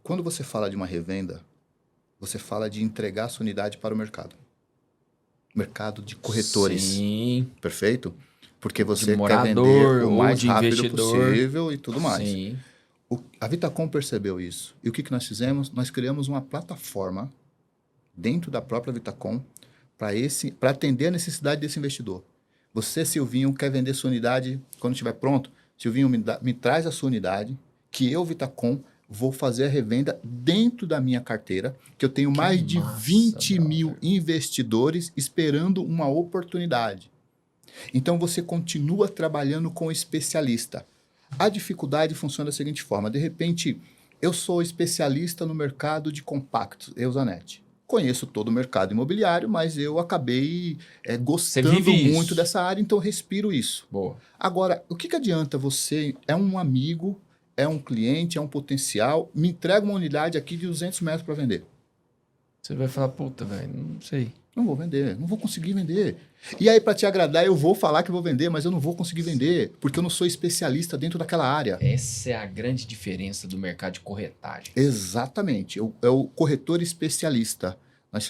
Quando você fala de uma revenda, você fala de entregar a sua unidade para o mercado. Mercado de corretores. Sim. Perfeito? Porque você morador, quer vender o mais de rápido investidor. possível e tudo mais. Sim. A Vitacom percebeu isso. E o que nós fizemos? Nós criamos uma plataforma dentro da própria Vitacom para atender a necessidade desse investidor. Você, Silvinho, quer vender sua unidade quando estiver pronto? Silvinho, me traz a sua unidade, que eu, Vitacom, vou fazer a revenda dentro da minha carteira, que eu tenho mais de 20 mil investidores esperando uma oportunidade. Então, você continua trabalhando com o especialista. A dificuldade funciona da seguinte forma. De repente, eu sou especialista no mercado de compactos, Eusanet. Conheço todo o mercado imobiliário, mas eu acabei gostando muito dessa área, então eu respiro isso. Boa. Agora, o que adianta você, é um amigo, é um cliente, é um potencial, me entrega uma unidade aqui de 200 metros para vender. Você vai falar, puta, velho, não sei. Não vou vender, não vou conseguir vender. E aí, para te agradar, eu vou falar que vou vender, mas eu não vou conseguir vender, porque eu não sou especialista dentro daquela área. Essa é a grande diferença do mercado de corretagem. Exatamente. É o corretor especialista. Nós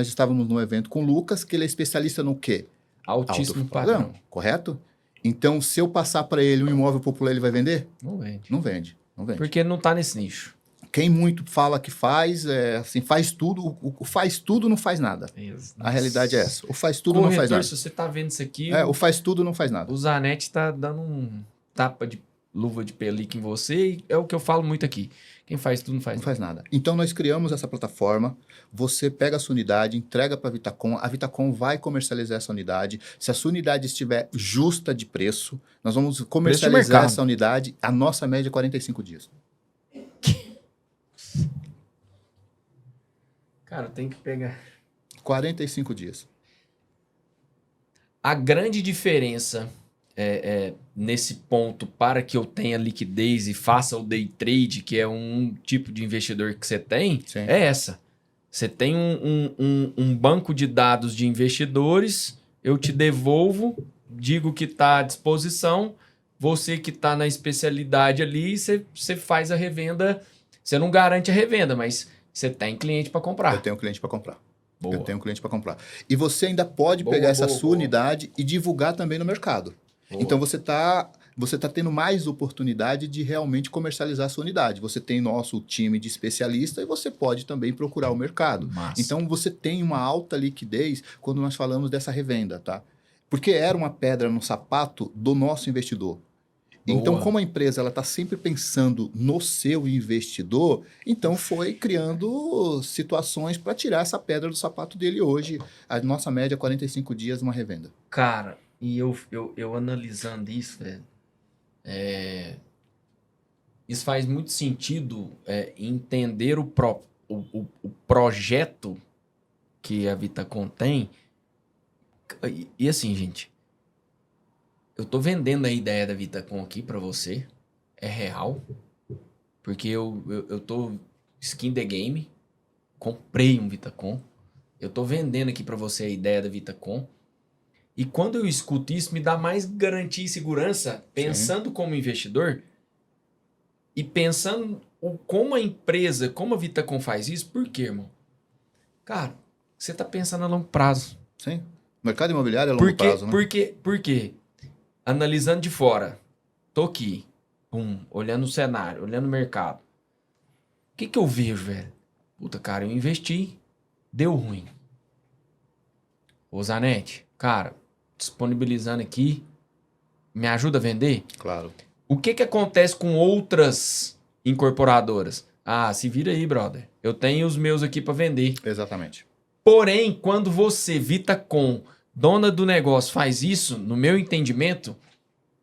estávamos num evento com o Lucas, que ele é especialista no quê? Altíssimo padrão. Correto? Então, se eu passar para ele um imóvel popular, ele vai vender? Não vende. Não vende. Não vende. Porque não está nesse nicho. Quem muito fala que faz, faz tudo. O faz tudo não faz nada. Isso. A realidade é essa. O faz tudo Corretor, não faz nada. Se você está vendo isso aqui... O faz tudo não faz nada. O Zanetti está dando um tapa de luva de pelica em você e é o que eu falo muito aqui. Quem faz tudo não faz nada. Então, nós criamos essa plataforma, você pega a sua unidade, entrega para a Vitacom vai comercializar essa unidade. Se a sua unidade estiver justa de preço, nós vamos comercializar essa unidade, a nossa média é 45 dias. Cara, tem que pegar... 45 dias. A grande diferença nesse ponto para que eu tenha liquidez e faça o day trade, que é um tipo de investidor que você tem, Sim. É essa. Você tem um banco de dados de investidores, eu te devolvo, digo que está à disposição, você que está na especialidade ali, você faz a revenda, você não garante a revenda, mas você tem cliente para comprar. Eu tenho cliente para comprar. Boa. Eu tenho cliente para comprar. E você ainda pode pegar essa sua unidade e divulgar também no mercado. Boa. Então, você tá tendo mais oportunidade de realmente comercializar a sua unidade. Você tem nosso time de especialista e você pode também procurar o mercado. Massa. Então, você tem uma alta liquidez quando nós falamos dessa revenda, tá? Porque era uma pedra no sapato do nosso investidor. Boa. Então, como a empresa está sempre pensando no seu investidor, então foi criando situações para tirar essa pedra do sapato dele hoje. A nossa média é 45 dias uma revenda. Cara, e eu analisando isso, velho, isso faz muito sentido entender o projeto que a Vitacom tem. E assim, gente, eu tô vendendo a ideia da Vitacom aqui pra você. É real. Porque eu tô skin the game. Comprei um Vitacom. Eu tô vendendo aqui pra você a ideia da Vitacom. E quando eu escuto isso, me dá mais garantia e segurança, pensando como investidor e pensando como a empresa, como a Vitacom faz isso. Por quê, irmão? Cara, você tá pensando a longo prazo. Sim. O mercado imobiliário é a longo prazo, né? Por quê? Analisando de fora, tô aqui, olhando o cenário, olhando o mercado. O que eu vejo, velho? Puta, cara, eu investi, deu ruim. Ô, Zanetti, cara, disponibilizando aqui, me ajuda a vender? Claro. O que acontece com outras incorporadoras? Ah, se vira aí, brother. Eu tenho os meus aqui para vender. Exatamente. Porém, quando você, Vitacom, dona do negócio, faz isso, no meu entendimento,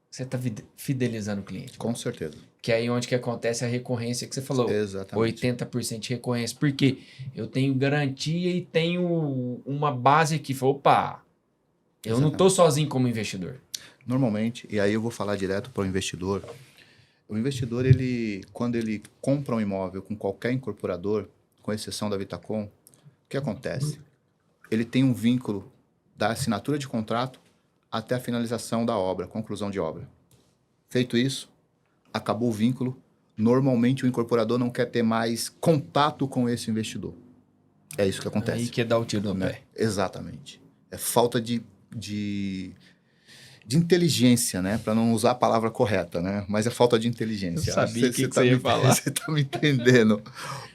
você está fidelizando o cliente. Com certeza. Que é aí onde que acontece a recorrência que você falou. Exatamente. 80% de recorrência. Por quê? Eu tenho garantia e tenho uma base aqui. Opa, eu não estou sozinho como investidor. Normalmente, e aí eu vou falar direto para o investidor, ele, quando ele compra um imóvel com qualquer incorporador, com exceção da Vitacom, o que acontece? Ele tem um vínculo da assinatura de contrato até a finalização da obra, conclusão de obra. Feito isso, acabou o vínculo, normalmente o incorporador não quer ter mais contato com esse investidor. É isso que acontece. Aí que dá o tiro no pé. Exatamente. É falta de inteligência, né? Para não usar a palavra correta, né? Mas é falta de inteligência. Eu sabia que você ia falar. Você tá me entendendo.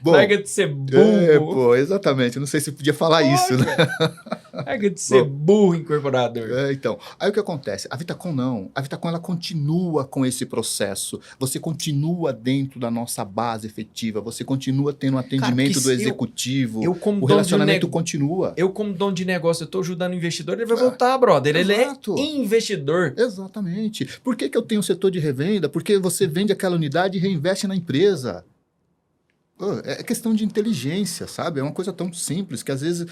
Bom, larga de ser burro. Pô, exatamente. Não sei se podia falar isso, né? Larga de ser burro, incorporador. Então, aí o que acontece? A Vitacom não. A Vitacom, ela continua com esse processo. Você continua dentro da nossa base efetiva. Você continua tendo atendimento do executivo. O relacionamento continua. Eu, como dono de negócio, eu tô ajudando o investidor, ele vai voltar, brother. Ele é investidor. Exatamente. Por que eu tenho um setor de revenda? Porque você vende aquela unidade e reinveste na empresa. É questão de inteligência, sabe? É uma coisa tão simples que às vezes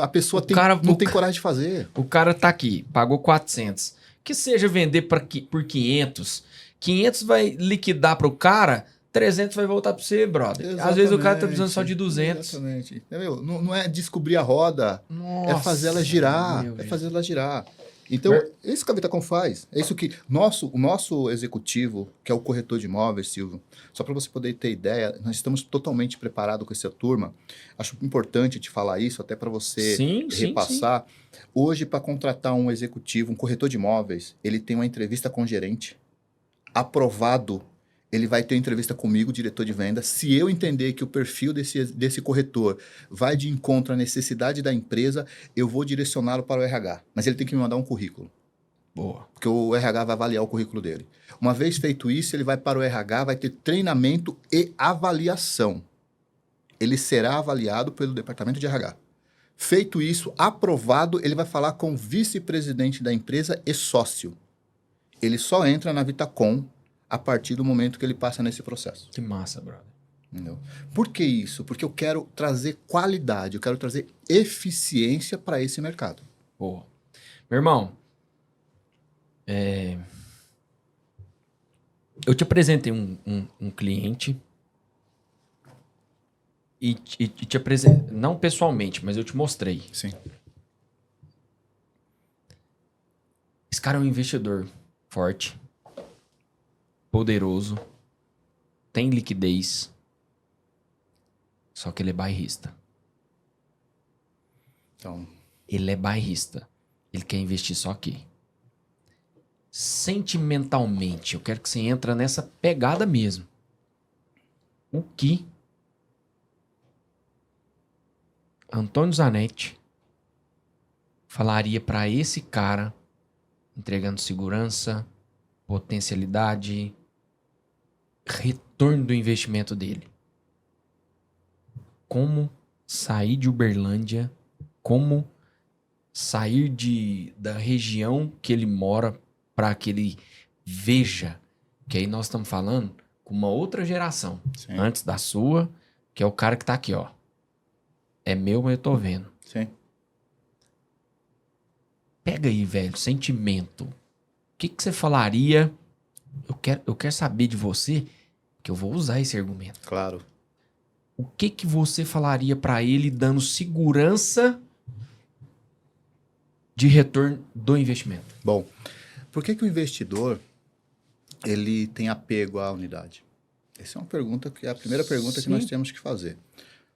a pessoa não tem coragem de fazer. O cara tá aqui, pagou 400. Que seja vender por 500. 500 vai liquidar pro cara, 300 vai voltar para você, brother. Exatamente. Às vezes o cara tá precisando só de 200. Exatamente. Não é descobrir a roda, é fazer ela girar. Fazer ela girar. Então, é isso que a Vitacom faz. É isso que o nosso executivo, que é o corretor de imóveis, Silvio, só para você poder ter ideia, nós estamos totalmente preparados com essa turma. Acho importante te falar isso, até para você repassar. Sim. Hoje, para contratar um executivo, um corretor de imóveis, ele tem uma entrevista com o gerente, aprovado. Ele vai ter entrevista comigo, diretor de venda. Se eu entender que o perfil desse corretor vai de encontro à necessidade da empresa, eu vou direcioná-lo para o RH. Mas ele tem que me mandar um currículo. Boa. Porque o RH vai avaliar o currículo dele. Uma vez feito isso, ele vai para o RH, vai ter treinamento e avaliação. Ele será avaliado pelo departamento de RH. Feito isso, aprovado, ele vai falar com o vice-presidente da empresa e sócio. Ele só entra na Vitacom a partir do momento que ele passa nesse processo. Que massa, brother. Entendeu? Por que isso? Porque eu quero trazer qualidade, eu quero trazer eficiência para esse mercado. Boa. Meu irmão, eu te apresentei um cliente e te apresentei, não pessoalmente, mas eu te mostrei. Sim. Esse cara é um investidor forte, poderoso, tem liquidez, só que ele é bairrista. Então, ele é bairrista. Ele quer investir só aqui. Sentimentalmente, eu quero que você entre nessa pegada mesmo. O que Antônio Zanetti falaria para esse cara, entregando segurança, potencialidade, retorno do investimento dele? Como sair de Uberlândia, como sair da região que ele mora para que ele veja, que aí nós estamos falando com uma outra geração, sim, antes da sua, que é o cara que tá aqui, ó. É meu, mas eu tô vendo. Sim. Pega aí, velho, sentimento. O que você falaria? Eu quero saber de você, que eu vou usar esse argumento. Claro. O que você falaria para ele dando segurança de retorno do investimento? Bom, por que o investidor ele tem apego à unidade? Essa é uma pergunta que é a primeira pergunta que nós temos que fazer.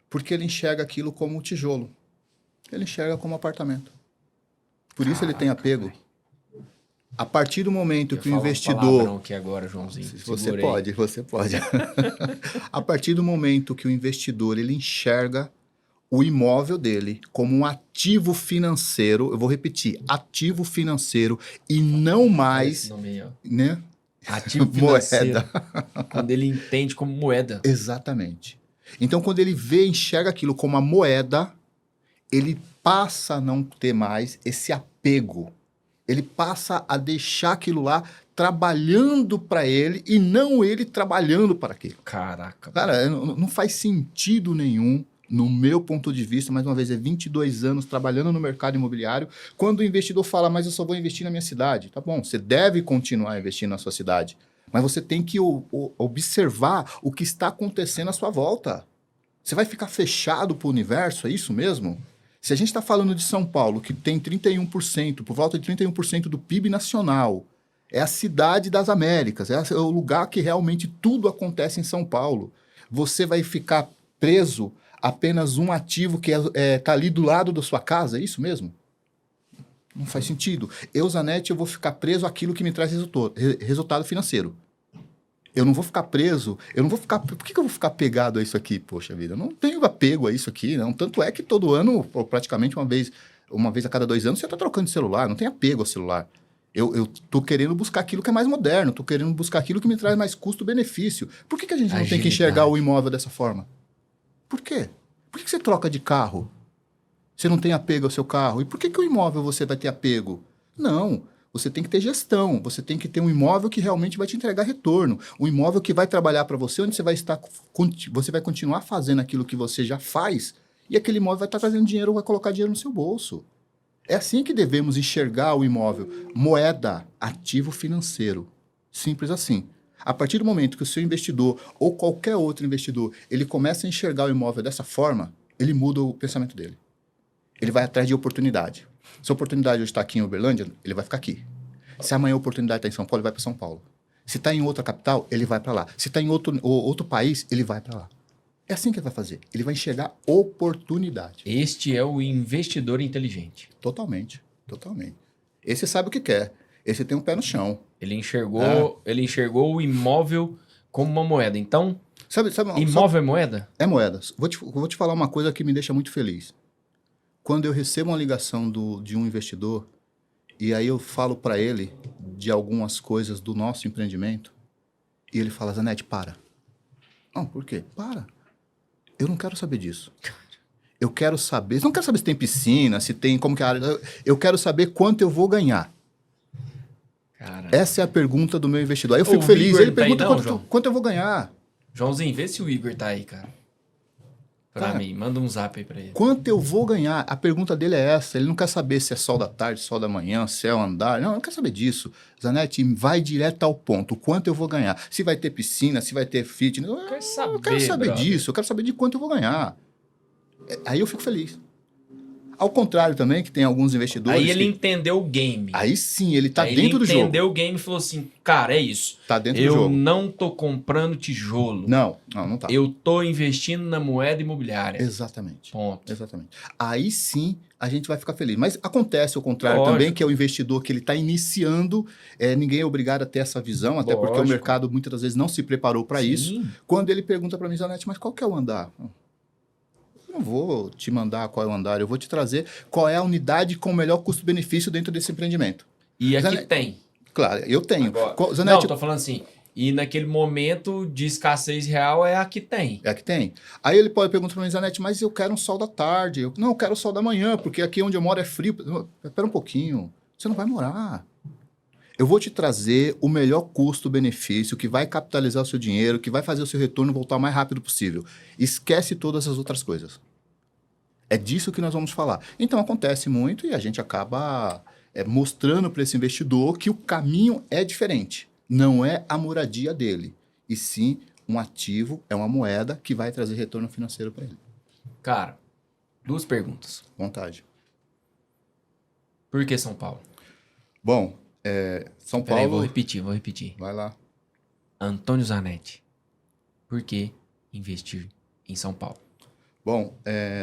Porque ele enxerga aquilo como tijolo. Ele enxerga como apartamento. Por isso ele tem apego. A partir do momento que o Um investidor... palavrão aqui agora, Joãozinho. Você pode. A partir do momento que o investidor ele enxerga o imóvel dele como um ativo financeiro, eu vou repetir, ativo financeiro e não mais, Esse nome aí, ó. né? Ativo financeiro. Moeda. Quando ele entende como moeda. Exatamente. Então, quando ele vê, enxerga aquilo como uma moeda, ele passa a não ter mais esse apego. Ele passa a deixar aquilo lá trabalhando para ele e não ele trabalhando para aquilo. Caraca. Cara, não faz sentido nenhum, no meu ponto de vista, mais uma vez, é 22 anos trabalhando no mercado imobiliário, quando o investidor fala, mas eu só vou investir na minha cidade. Tá bom, você deve continuar investindo na sua cidade, mas você tem que observar o que está acontecendo à sua volta. Você vai ficar fechado para o universo, é isso mesmo? Se a gente está falando de São Paulo, que tem 31%, por volta de 31% do PIB nacional, é a cidade das Américas, é o lugar que realmente tudo acontece em São Paulo. Você vai ficar preso a apenas um ativo que está ali do lado da sua casa, é isso mesmo? Não faz sentido. Eu, Zanetti, eu vou ficar preso àquilo que me traz resultado financeiro. Eu não vou ficar preso, eu não vou ficar... Por que eu vou ficar pegado a isso aqui, poxa vida? Eu não tenho apego a isso aqui, não. Tanto é que todo ano, ou praticamente uma vez a cada 2 anos, você está trocando de celular, não tem apego ao celular. Eu tô querendo buscar aquilo que é mais moderno, tô querendo buscar aquilo que me traz mais custo-benefício. Por que a gente não tem que enxergar o imóvel dessa forma? Por quê? Por que você troca de carro? Você não tem apego ao seu carro. E por que o imóvel você vai ter apego? Não. Você tem que ter gestão, você tem que ter um imóvel que realmente vai te entregar retorno, um imóvel que vai trabalhar para você, onde você vai continuar fazendo aquilo que você já faz, e aquele imóvel vai estar trazendo dinheiro, vai colocar dinheiro no seu bolso. É assim que devemos enxergar o imóvel. Moeda, ativo financeiro. Simples assim. A partir do momento que o seu investidor, ou qualquer outro investidor, ele começa a enxergar o imóvel dessa forma, ele muda o pensamento dele. Ele vai atrás de oportunidade. Se a oportunidade hoje está aqui em Uberlândia, ele vai ficar aqui. Se amanhã a oportunidade está em São Paulo, ele vai para São Paulo. Se está em outra capital, ele vai para lá. Se está em outro país, ele vai para lá. É assim que ele vai fazer. Ele vai enxergar oportunidade. Este é o investidor inteligente. Totalmente. Esse sabe o que quer. Esse tem um pé no chão. Ele enxergou o imóvel como uma moeda. Então, imóvel é moeda? É moeda. Vou te falar uma coisa que me deixa muito feliz. Quando eu recebo uma ligação de um investidor, e aí eu falo para ele de algumas coisas do nosso empreendimento, e ele fala, Zanetti, para. Não, por quê? Para. Eu não quero saber disso. Eu quero saber... Não quero saber se tem piscina, se tem... como que é a área... Eu quero saber quanto eu vou ganhar. Caramba. Essa é a pergunta do meu investidor. Aí eu fico feliz. Ele pergunta quanto eu vou ganhar. Joãozinho, vê se o Igor tá aí, cara. Pra mim, manda um zap aí pra ele. Quanto eu vou ganhar? A pergunta dele é essa. Ele não quer saber se é sol da tarde, sol da manhã, céu, andar. Não quer saber disso. Zanetti, vai direto ao ponto. Quanto eu vou ganhar? Se vai ter piscina, se vai ter fitness. Eu quero saber disso. Eu quero saber de quanto eu vou ganhar. Aí eu fico feliz. Ao contrário também, que tem alguns investidores... Aí ele entendeu o game. Aí sim, ele tá dentro do jogo. Ele entendeu o game e falou assim, cara, é isso. Tá dentro do jogo. Eu não tô comprando tijolo. Não tá. Eu tô investindo na moeda imobiliária. Exatamente. Ponto. Exatamente. Aí sim, a gente vai ficar feliz. Mas acontece o contrário também, que é o investidor que ele tá iniciando, ninguém é obrigado a ter essa visão, até porque o mercado muitas das vezes não se preparou para isso. Quando ele pergunta para mim, Zanetti, mas qual que é o andar? Eu não vou te mandar qual é o andar, eu vou te trazer qual é a unidade com o melhor custo-benefício dentro desse empreendimento. E aqui tem. Claro, eu tenho. Zanetti, não, tô falando assim, e naquele momento de escassez real é a que tem. É a que tem. Aí ele pode perguntar para mim, Zanetti, mas eu quero um sol da tarde. Eu quero o sol da manhã, porque aqui onde eu moro é frio. Espera um pouquinho, você não vai morar. Eu vou te trazer o melhor custo-benefício, que vai capitalizar o seu dinheiro, que vai fazer o seu retorno voltar o mais rápido possível. Esquece todas as outras coisas. É disso que nós vamos falar. Então, acontece muito e a gente acaba mostrando para esse investidor que o caminho é diferente. Não é a moradia dele, e sim um ativo, é uma moeda que vai trazer retorno financeiro para ele. Cara, 2 perguntas. Vontade. Por que São Paulo? Bom... São Paulo... Peraí, vou repetir. Vai lá. Antônio Zanetti. Por que investir em São Paulo? Bom,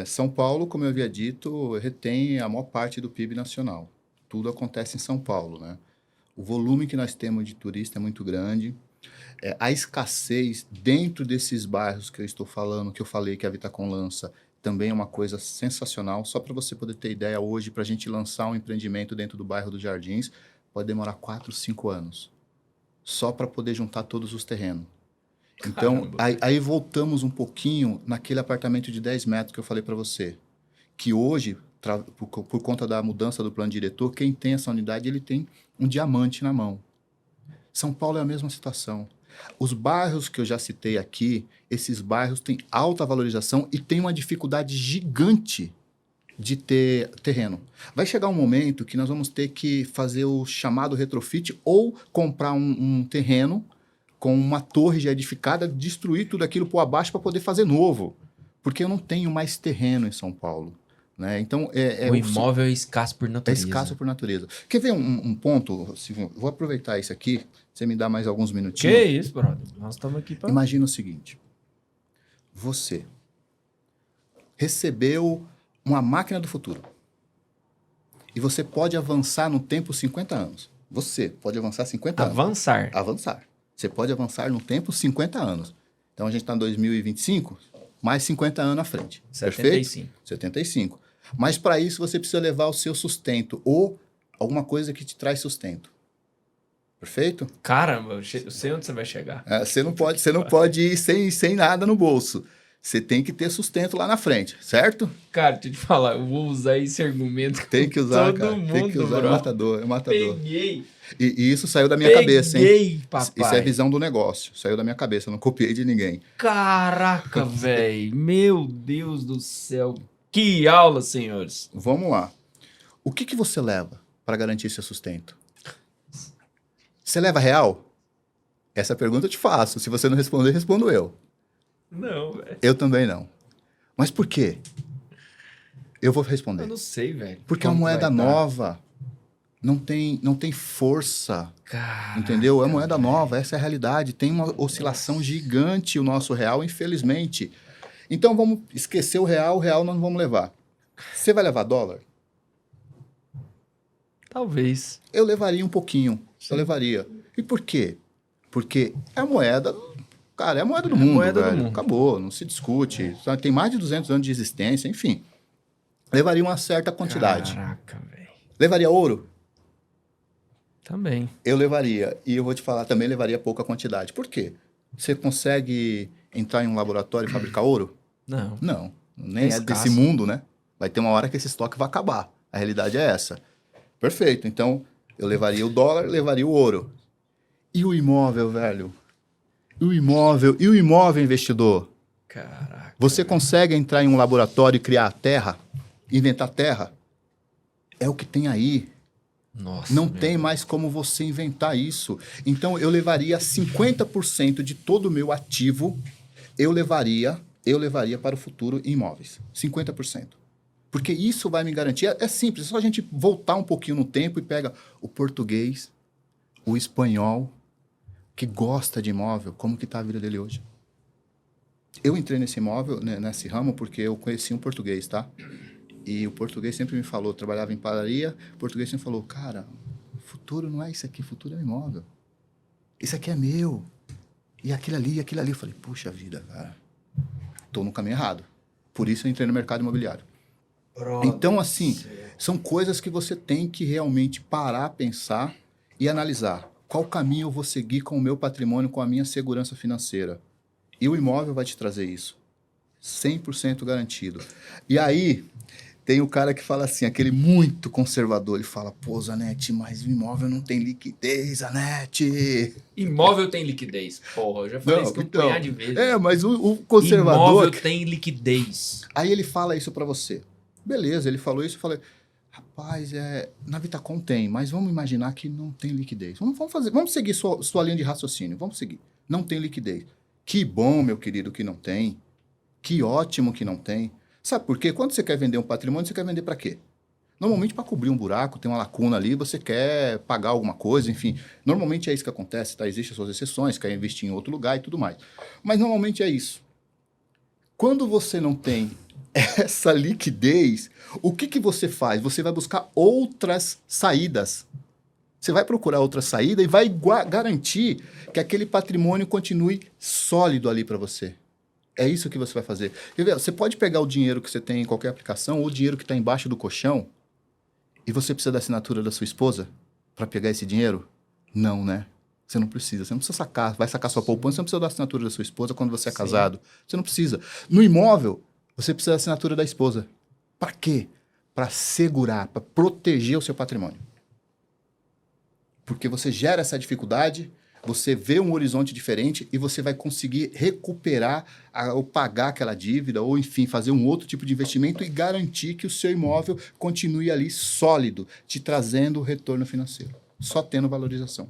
São Paulo, como eu havia dito, retém a maior parte do PIB nacional. Tudo acontece em São Paulo, né? O volume que nós temos de turista é muito grande. A escassez dentro desses bairros que eu estou falando, que eu falei que a Vitacom lança, também é uma coisa sensacional. Só para você poder ter ideia hoje, para a gente lançar um empreendimento dentro do bairro dos Jardins, pode demorar 4, 5 anos. Só para poder juntar todos os terrenos. Então, aí voltamos um pouquinho naquele apartamento de 10 metros que eu falei para você. Que hoje, por conta da mudança do plano diretor, quem tem essa unidade, ele tem um diamante na mão. São Paulo é a mesma situação. Os bairros que eu já citei aqui, esses bairros têm alta valorização e têm uma dificuldade gigante de ter terreno. Vai chegar um momento que nós vamos ter que fazer o chamado retrofit ou comprar um terreno com uma torre já edificada, destruir tudo aquilo por abaixo para poder fazer novo. Porque eu não tenho mais terreno em São Paulo. Né? Então, o imóvel é escasso por natureza. É escasso por natureza. Quer ver um ponto, Silvio? Vou aproveitar isso aqui, você me dá mais alguns minutinhos. Que isso, brother? Nós estamos aqui para... Imagina o seguinte. Você recebeu uma máquina do futuro. E você pode avançar no tempo 50 anos. Você pode avançar 50 anos. Avançar. Você pode avançar no tempo 50 anos. Então, a gente está em 2025, mais 50 anos à frente. 75. Perfeito? 75. Mas, para isso, você precisa levar o seu sustento ou alguma coisa que te traz sustento. Perfeito? Caramba, eu sei onde você vai chegar. Você não pode ir sem nada no bolso. Você tem que ter sustento lá na frente, certo? Cara, deixa eu te falar, eu vou usar esse argumento tem que usar, todo cara. mundo, tem que usar, bro. É matador. Peguei. E isso saiu da minha cabeça, hein? Peguei, papai. Isso é visão do negócio. Saiu da minha cabeça, eu não copiei de ninguém. Caraca, velho. Meu Deus do céu. Que aula, senhores. Vamos lá. O que você leva para garantir seu sustento? Você leva real? Essa pergunta eu te faço. Se você não responder, respondo eu. Não, velho. Eu também não. Mas por quê? Eu vou responder. Eu não sei, velho. Porque a moeda nova não tem força. Caraca, entendeu? É moeda nova, essa é a realidade. Tem uma oscilação gigante o nosso real, infelizmente. Então vamos esquecer o real nós não vamos levar. Você vai levar dólar? Talvez. Eu levaria um pouquinho. Sim. Eu levaria. E por quê? Porque é a moeda... Cara, é a moeda do mundo, velho. Acabou, não se discute. Tem mais de 200 anos de existência, enfim. Levaria uma certa quantidade. Caraca, velho. Levaria ouro? Também. Eu levaria. E eu vou te falar, também levaria pouca quantidade. Por quê? Você consegue entrar em um laboratório e fabricar ouro? Não. Não. Nem é desse mundo, né? Vai ter uma hora que esse estoque vai acabar. A realidade é essa. Perfeito. Então, eu levaria o dólar, levaria o ouro. E o imóvel, velho? E o imóvel, investidor? Caraca. Você consegue entrar em um laboratório e criar terra? Inventar terra? É o que tem aí. Nossa. Não tem mais como você inventar isso. Então, eu levaria 50% de todo o meu ativo, eu levaria para o futuro em imóveis. 50%. Porque isso vai me garantir. É simples, é só a gente voltar um pouquinho no tempo e pega o português, o espanhol, que gosta de imóvel, como que está a vida dele hoje? Eu entrei nesse imóvel, nesse ramo, porque eu conheci um português, tá? E o português sempre me falou, trabalhava em padaria, o português sempre falou, cara, futuro não é isso aqui, futuro é um imóvel. Isso aqui é meu. E aquilo ali. Eu falei, puxa vida, cara, tô no caminho errado. Por isso eu entrei no mercado imobiliário. Então, assim, são coisas que você tem que realmente parar, pensar e analisar. Qual caminho eu vou seguir com o meu patrimônio, com a minha segurança financeira? E o imóvel vai te trazer isso. 100% garantido. E aí, tem o cara que fala assim, aquele muito conservador, ele fala, pô, Zanetti, mas o imóvel não tem liquidez, Zanetti. Imóvel tem liquidez. Porra, eu já falei isso que um punhado de vezes. Mas o conservador... Imóvel tem liquidez. Aí ele fala isso para você. Beleza, ele falou isso, eu falei... Rapaz, na Vitacom tem, mas vamos imaginar que não tem liquidez. Vamos seguir sua linha de raciocínio, vamos seguir. Não tem liquidez. Que bom, meu querido, que não tem. Que ótimo que não tem. Sabe por quê? Quando você quer vender um patrimônio, você quer vender para quê? Normalmente para cobrir um buraco, tem uma lacuna ali, você quer pagar alguma coisa, enfim. Normalmente é isso que acontece, tá? Existem suas exceções, quer investir em outro lugar e tudo mais. Mas normalmente é isso. Quando você não tem essa liquidez, o que você faz? Você vai buscar outras saídas. Você vai procurar outra saída e vai garantir que aquele patrimônio continue sólido ali para você. É isso que você vai fazer. Quer ver? Você pode pegar o dinheiro que você tem em qualquer aplicação ou o dinheiro que está embaixo do colchão e você precisa da assinatura da sua esposa para pegar esse dinheiro? Não, né? Você não precisa. Você não precisa sacar. Vai sacar sua poupança, você não precisa da assinatura da sua esposa quando você é casado. Você não precisa. No imóvel, você precisa da assinatura da esposa. Para quê? Para segurar, para proteger o seu patrimônio. Porque você gera essa dificuldade, você vê um horizonte diferente e você vai conseguir recuperar ou pagar aquela dívida, ou enfim, fazer um outro tipo de investimento e garantir que o seu imóvel continue ali sólido, te trazendo retorno financeiro, só tendo valorização.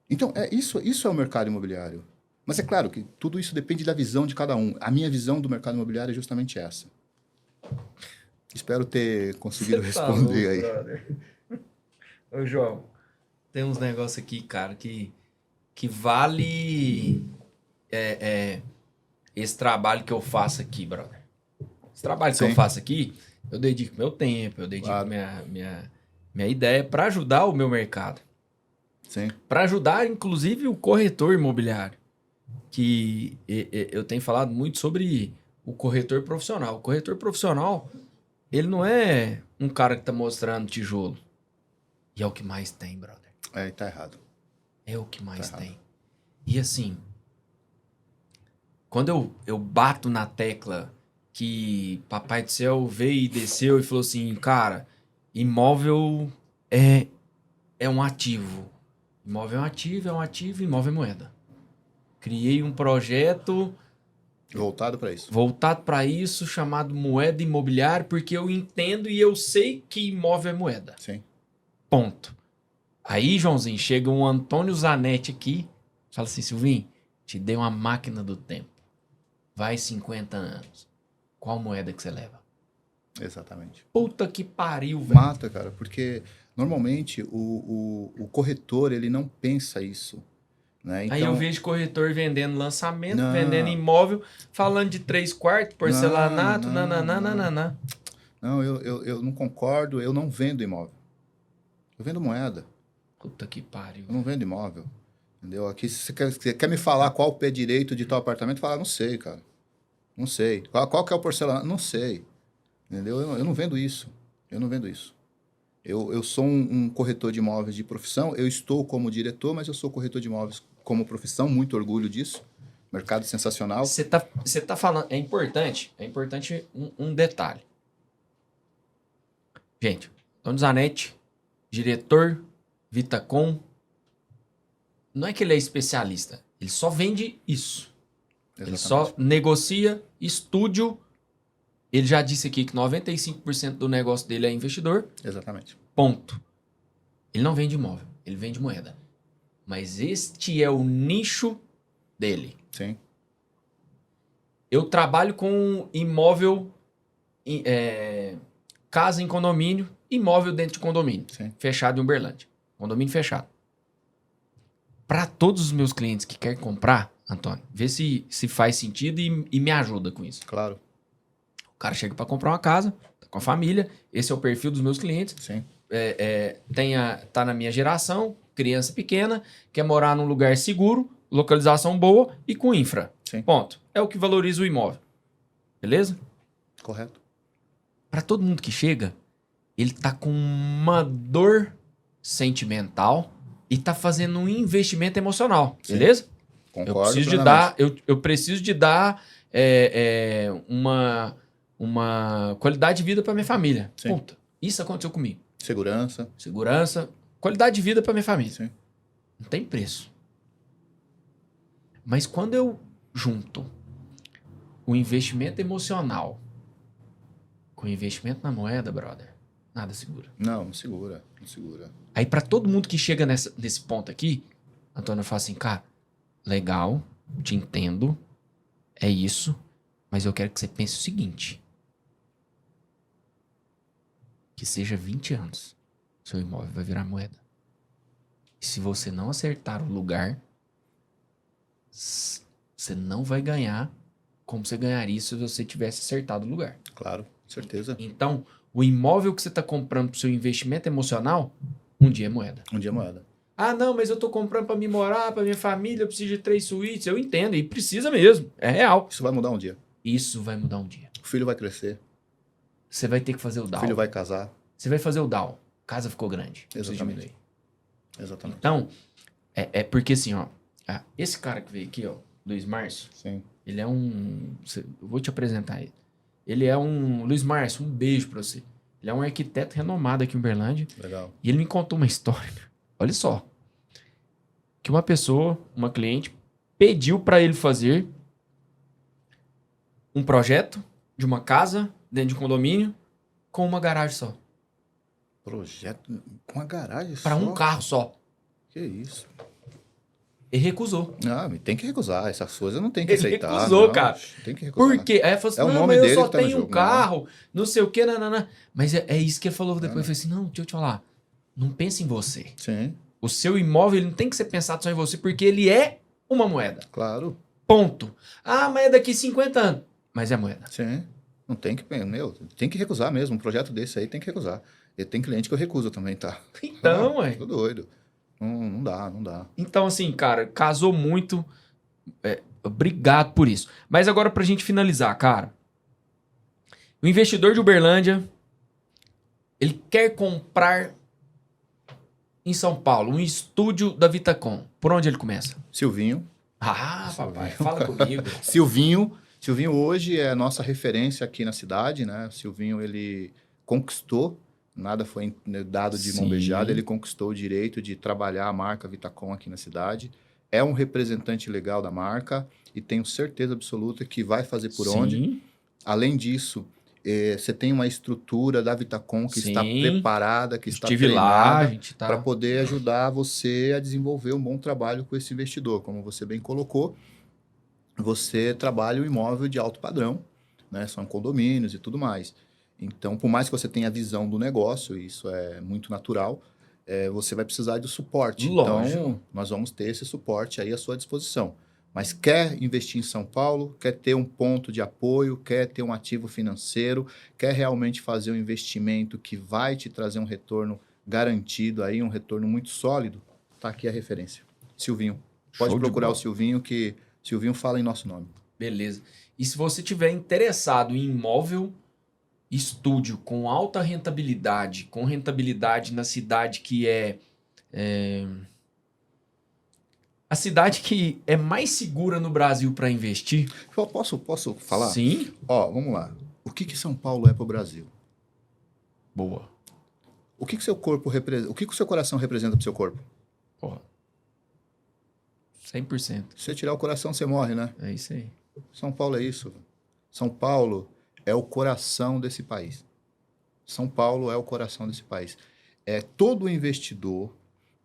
Então, isso é o mercado imobiliário. Mas é claro que tudo isso depende da visão de cada um. A minha visão do mercado imobiliário é justamente essa. Espero ter conseguido responder aí. Brother. Ô, João, tem uns negócios aqui, cara, que vale esse trabalho que eu faço aqui, brother. Esse trabalho que eu faço aqui, eu dedico meu tempo, eu dedico minha ideia para ajudar o meu mercado. Para ajudar, inclusive, o corretor imobiliário. Que eu tenho falado muito sobre o corretor profissional. O corretor profissional, ele não é um cara que tá mostrando tijolo. E é o que mais tem, brother. Tá errado. É o que mais tem. E assim, quando eu bato na tecla que Papai do Céu veio e desceu e falou assim, cara, imóvel é um ativo. Imóvel é um ativo, imóvel é moeda. Criei um projeto voltado para isso, chamado moeda imobiliária, porque eu entendo e eu sei que imóvel é moeda. Sim. Ponto. Aí, Joãozinho, chega um Antônio Zanetti aqui, fala assim, Silvinho, te dei uma máquina do tempo. Vai 50 anos. Qual moeda que você leva? Exatamente. Puta que pariu, velho. Mata, cara, porque normalmente o corretor, ele não pensa isso. Né? Então, aí eu vejo corretor vendendo lançamento, vendendo imóvel, falando de 3/4, porcelanato, nananana. Não, eu não concordo, eu não vendo imóvel. Eu vendo moeda. Puta que pariu. Eu não vendo imóvel. Entendeu? Aqui, se você quer me falar qual o pé direito de tal apartamento, fala, não sei, cara. Não sei. Qual que é o porcelanato? Não sei. Entendeu? Eu não vendo isso. Eu não vendo isso. Eu sou um corretor de imóveis de profissão, eu estou como diretor, mas eu sou corretor de imóveis como profissão, muito orgulho disso. Mercado sensacional. Você tá falando, é importante um detalhe. Gente, Antônio Zanetti, diretor, Vitacom, não é que ele é especialista, ele só vende isso. Exatamente. Ele só negocia estúdio. Ele já disse aqui que 95% do negócio dele é investidor. Exatamente. Ponto. Ele não vende imóvel, ele vende moeda. Mas este é o nicho dele. Sim. Eu trabalho com imóvel, casa em condomínio, imóvel dentro de condomínio. Sim. Fechado em Uberlândia. Condomínio fechado. Para todos os meus clientes que querem comprar, Antônio, vê se faz sentido e me ajuda com isso. Claro. O cara chega para comprar uma casa, tá com a família, esse é o perfil dos meus clientes. Sim. Tá na minha geração, criança pequena, quer morar num lugar seguro, localização boa e com infra. Sim. Ponto. É o que valoriza o imóvel. Beleza? Correto. Para todo mundo que chega, ele tá com uma dor sentimental e tá fazendo um investimento emocional. Sim. Beleza? Concordo. Eu preciso de dar uma qualidade de vida para minha família. Sim. Puta, isso aconteceu comigo. Segurança, qualidade de vida para minha família. Sim. Não tem preço. Mas quando eu junto o investimento emocional com o investimento na moeda, brother, nada segura. Não segura. Não segura. Aí para todo mundo que chega nesse ponto aqui, Antônio fala assim, cara, legal, te entendo, é isso, mas eu quero que você pense o seguinte, que seja 20 anos, seu imóvel vai virar moeda. E se você não acertar o lugar, você não vai ganhar como você ganharia se você tivesse acertado o lugar. Claro, certeza. Então, o imóvel que você está comprando para o seu investimento emocional, Um dia é moeda. Um dia é moeda. Ah, não, mas eu tô comprando pra me morar, pra minha família, eu preciso de 3 suítes. Eu entendo, e precisa mesmo. É real. Isso vai mudar um dia. Isso vai mudar um dia. O filho vai crescer. Você vai ter que fazer o O down. filho vai casar. Você vai fazer o down. Casa ficou grande. Precisa Exatamente. diminuir. Exatamente. Então, é porque assim, ó. Esse cara que veio aqui, ó, Luiz Márcio, Sim. ele é eu vou te apresentar ele. Ele é um... Luiz Márcio, um beijo pra você. Ele é um arquiteto renomado aqui em Uberlândia. Legal. E ele me contou uma história. Olha só. Que uma pessoa, uma cliente, pediu pra ele fazer um projeto de uma casa dentro de um condomínio com uma garagem só. Projeto com a garagem Pra só? um carro só. Que isso? Ele recusou. Não, tem que recusar. Essas coisas não tem que Ele aceitar. recusou, não. cara. Tem que recusar. Por quê? Aí ele falou assim, É o não, nome mas eu dele só que tá no tenho um jogo, carro, não sei o quê, nanana. Mas é isso que ele falou depois. Eu falei assim, não, deixa eu te falar. Não pense em você. Sim, O seu imóvel ele não tem que ser pensado só em você, porque ele é uma moeda. claro. Ponto. Ah, mas é daqui 50 anos. Mas é moeda. Sim. Não tem que... Meu, tem que recusar mesmo. Um projeto desse aí tem que recusar. E tem cliente que eu recuso também, tá? Então, ué. Tô doido. Não dá, não dá. Então, assim, cara, casou muito. Obrigado por isso. Mas agora, pra gente finalizar, cara. O investidor de Uberlândia, ele quer comprar em São Paulo um estúdio da Vitacom. Por onde ele começa? Silvinho. Ah, papai, fala comigo. Silvinho hoje é a nossa referência aqui na cidade, né? O Silvinho, ele conquistou, nada foi dado de mão Sim. beijada, ele conquistou o direito de trabalhar a marca Vitacom aqui na cidade. É um representante legal da marca e tenho certeza absoluta que vai fazer por onde. Sim. Além disso, você tem uma estrutura da Vitacom que está Sim. preparada, que está Estive lá, a treinada gente tá... para poder ajudar você a desenvolver um bom trabalho com esse investidor. Como você bem colocou, você trabalha um imóvel de alto padrão, né? São condomínios e tudo mais. Então, por mais que você tenha a visão do negócio, isso é muito natural, você vai precisar de suporte. Lógico. Então, nós vamos ter esse suporte aí à sua disposição. Mas quer investir em São Paulo, quer ter um ponto de apoio, quer ter um ativo financeiro, quer realmente fazer um investimento que vai te trazer um retorno garantido, aí, um retorno muito sólido, tá aqui a referência. Silvinho. Pode Show de procurar o bola. Silvinho, que Silvinho fala em nosso nome. Beleza. E se você tiver interessado em imóvel, estúdio com alta rentabilidade, com rentabilidade na cidade que a cidade que é mais segura no Brasil para investir. Eu posso falar? Sim. Ó, vamos lá. O que São Paulo é para o Brasil? Boa. O que seu corpo representa? O que o seu coração representa para o seu corpo? Porra. 100%. Se você tirar o coração, você morre, né? É isso aí. São Paulo é isso. São Paulo é o coração desse país. São Paulo é o coração desse país. Todo investidor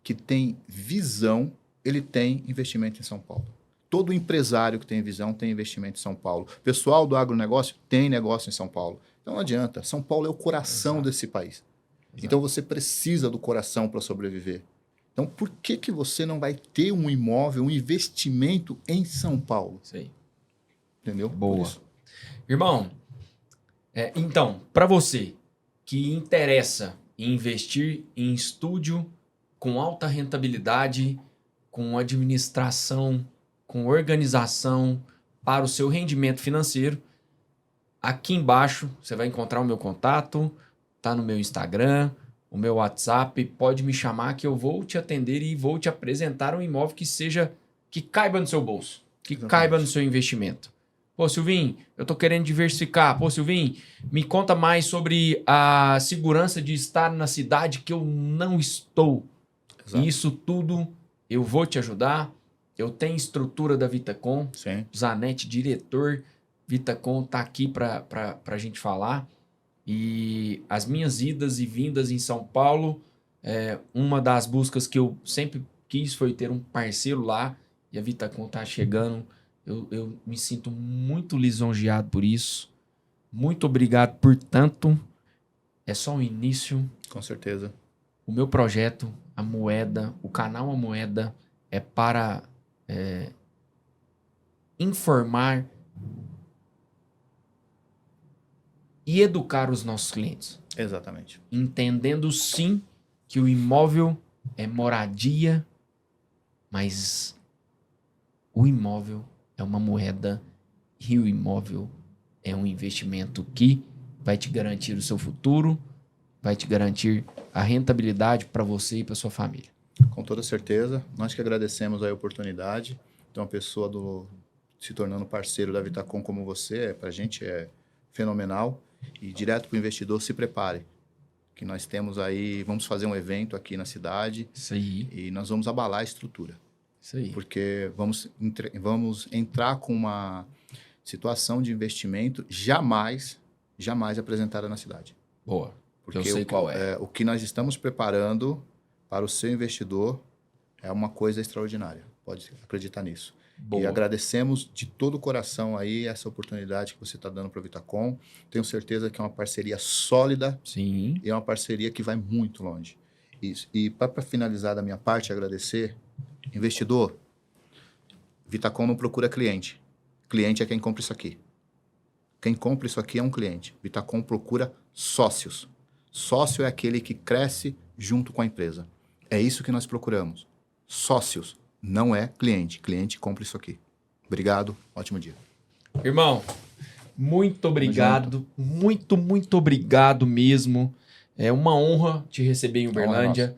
que tem visão, ele tem investimento em São Paulo. Todo empresário que tem visão tem investimento em São Paulo. Pessoal do agronegócio tem negócio em São Paulo. Então não adianta. São Paulo é o coração Exato. desse país. Exato. Então você precisa do coração para sobreviver. Então por que você não vai ter um imóvel, um investimento em São Paulo? Isso aí. Entendeu? Boa. Por isso. Irmão, então, para você que interessa em investir em estúdio com alta rentabilidade, com administração, com organização para o seu rendimento financeiro, aqui embaixo você vai encontrar o meu contato, tá no meu Instagram, o meu WhatsApp, pode me chamar que eu vou te atender e vou te apresentar um imóvel que caiba no seu bolso, que Exatamente. caiba no seu investimento. Pô, Silvinho, eu tô querendo diversificar. Pô, Silvinho, me conta mais sobre a segurança de estar na cidade que eu não estou. Exato. Isso tudo eu vou te ajudar. Eu tenho estrutura da Vitacom. Sim. Zanetti, diretor Vitacom, tá aqui pra gente falar. E as minhas idas e vindas em São Paulo, uma das buscas que eu sempre quis foi ter um parceiro lá. E a Vitacom tá chegando. Eu me sinto muito lisonjeado por isso. Muito obrigado por tanto. É só o início. Com certeza. O meu projeto, a Moeda, o canal A Moeda, é para informar e educar os nossos clientes. Exatamente. Entendendo, sim, que o imóvel é moradia, mas o imóvel é uma moeda e o imóvel é um investimento que vai te garantir o seu futuro, vai te garantir a rentabilidade para você e para sua família. Com toda certeza. Nós que agradecemos a oportunidade. Então, a pessoa se tornando parceiro da Vitacom como você, para a gente é fenomenal. E direto para o investidor, se prepare. Que nós temos aí, vamos fazer um evento aqui na cidade. Isso aí. E nós vamos abalar a estrutura. Isso aí. Porque vamos entrar com uma situação de investimento jamais apresentada na cidade. Boa. Porque eu sei qual é. O que nós estamos preparando para o seu investidor é uma coisa extraordinária. Pode acreditar nisso. Boa. E agradecemos de todo o coração aí essa oportunidade que você está dando para a Vitacom. Tenho certeza que é uma parceria sólida. Sim. E é uma parceria que vai muito longe. Isso. E para finalizar da minha parte, agradecer, investidor, Vitacom não procura cliente. Cliente é quem compra isso aqui. Quem compra isso aqui é um cliente. Vitacom procura sócios. Sócio é aquele que cresce junto com a empresa. É isso que nós procuramos. Sócios. Não é cliente. Cliente compra isso aqui. Obrigado. Ótimo dia. Irmão, muito obrigado. Muito obrigado mesmo. É uma honra te receber em Uberlândia.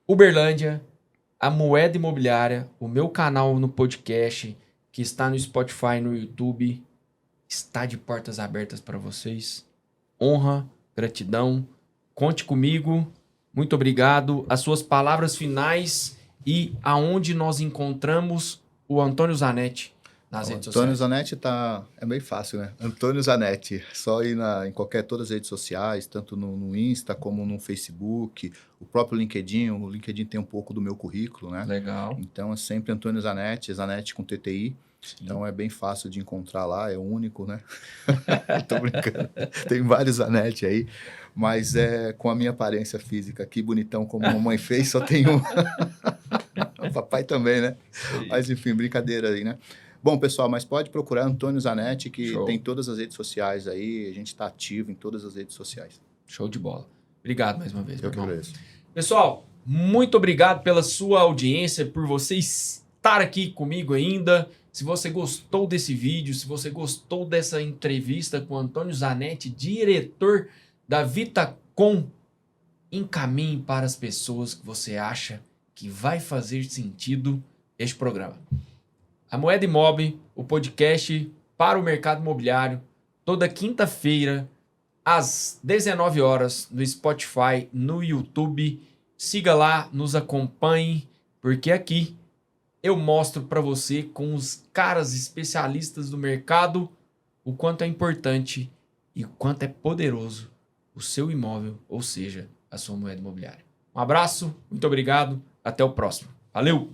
Uberlândia, a Moeda Imobiliária, o meu canal no podcast, que está no Spotify, no YouTube, está de portas abertas para vocês. Honra, gratidão. Conte comigo. Muito obrigado. As suas palavras finais e aonde nós encontramos o Antônio Zanetti nas redes sociais. Antônio Zanetti é bem fácil, né? Antônio Zanetti. Só ir em todas as redes sociais, tanto no Insta como no Facebook, o próprio LinkedIn. O LinkedIn tem um pouco do meu currículo, né? Legal. Então é sempre Antônio Zanetti, Zanetti com TTI. Sim. Então é bem fácil de encontrar lá, é o único, né? Tô brincando. Tem vários Zanetti aí, mas com a minha aparência física aqui, bonitão como a mamãe fez, só tem um. O papai também, né? Sim. Mas enfim, brincadeira aí, né? Bom, pessoal, mas pode procurar Antônio Zanetti, que Show. Tem todas as redes sociais aí, a gente está ativo em todas as redes sociais. Show de bola. Obrigado mais uma vez, Eu que agradeço. Pessoal, muito obrigado pela sua audiência, por você estar aqui comigo ainda. Se você gostou desse vídeo, se você gostou dessa entrevista com Antônio Zanetti, diretor da Vitacom, encaminhe para as pessoas que você acha que vai fazer sentido este programa. A Moeda Imob, o podcast para o mercado imobiliário, toda quinta-feira, às 19 horas, no Spotify, no YouTube. Siga lá, nos acompanhe, porque aqui eu mostro para você, com os caras especialistas do mercado, o quanto é importante e o quanto é poderoso o seu imóvel, ou seja, a sua moeda imobiliária. Um abraço, muito obrigado, até o próximo. Valeu!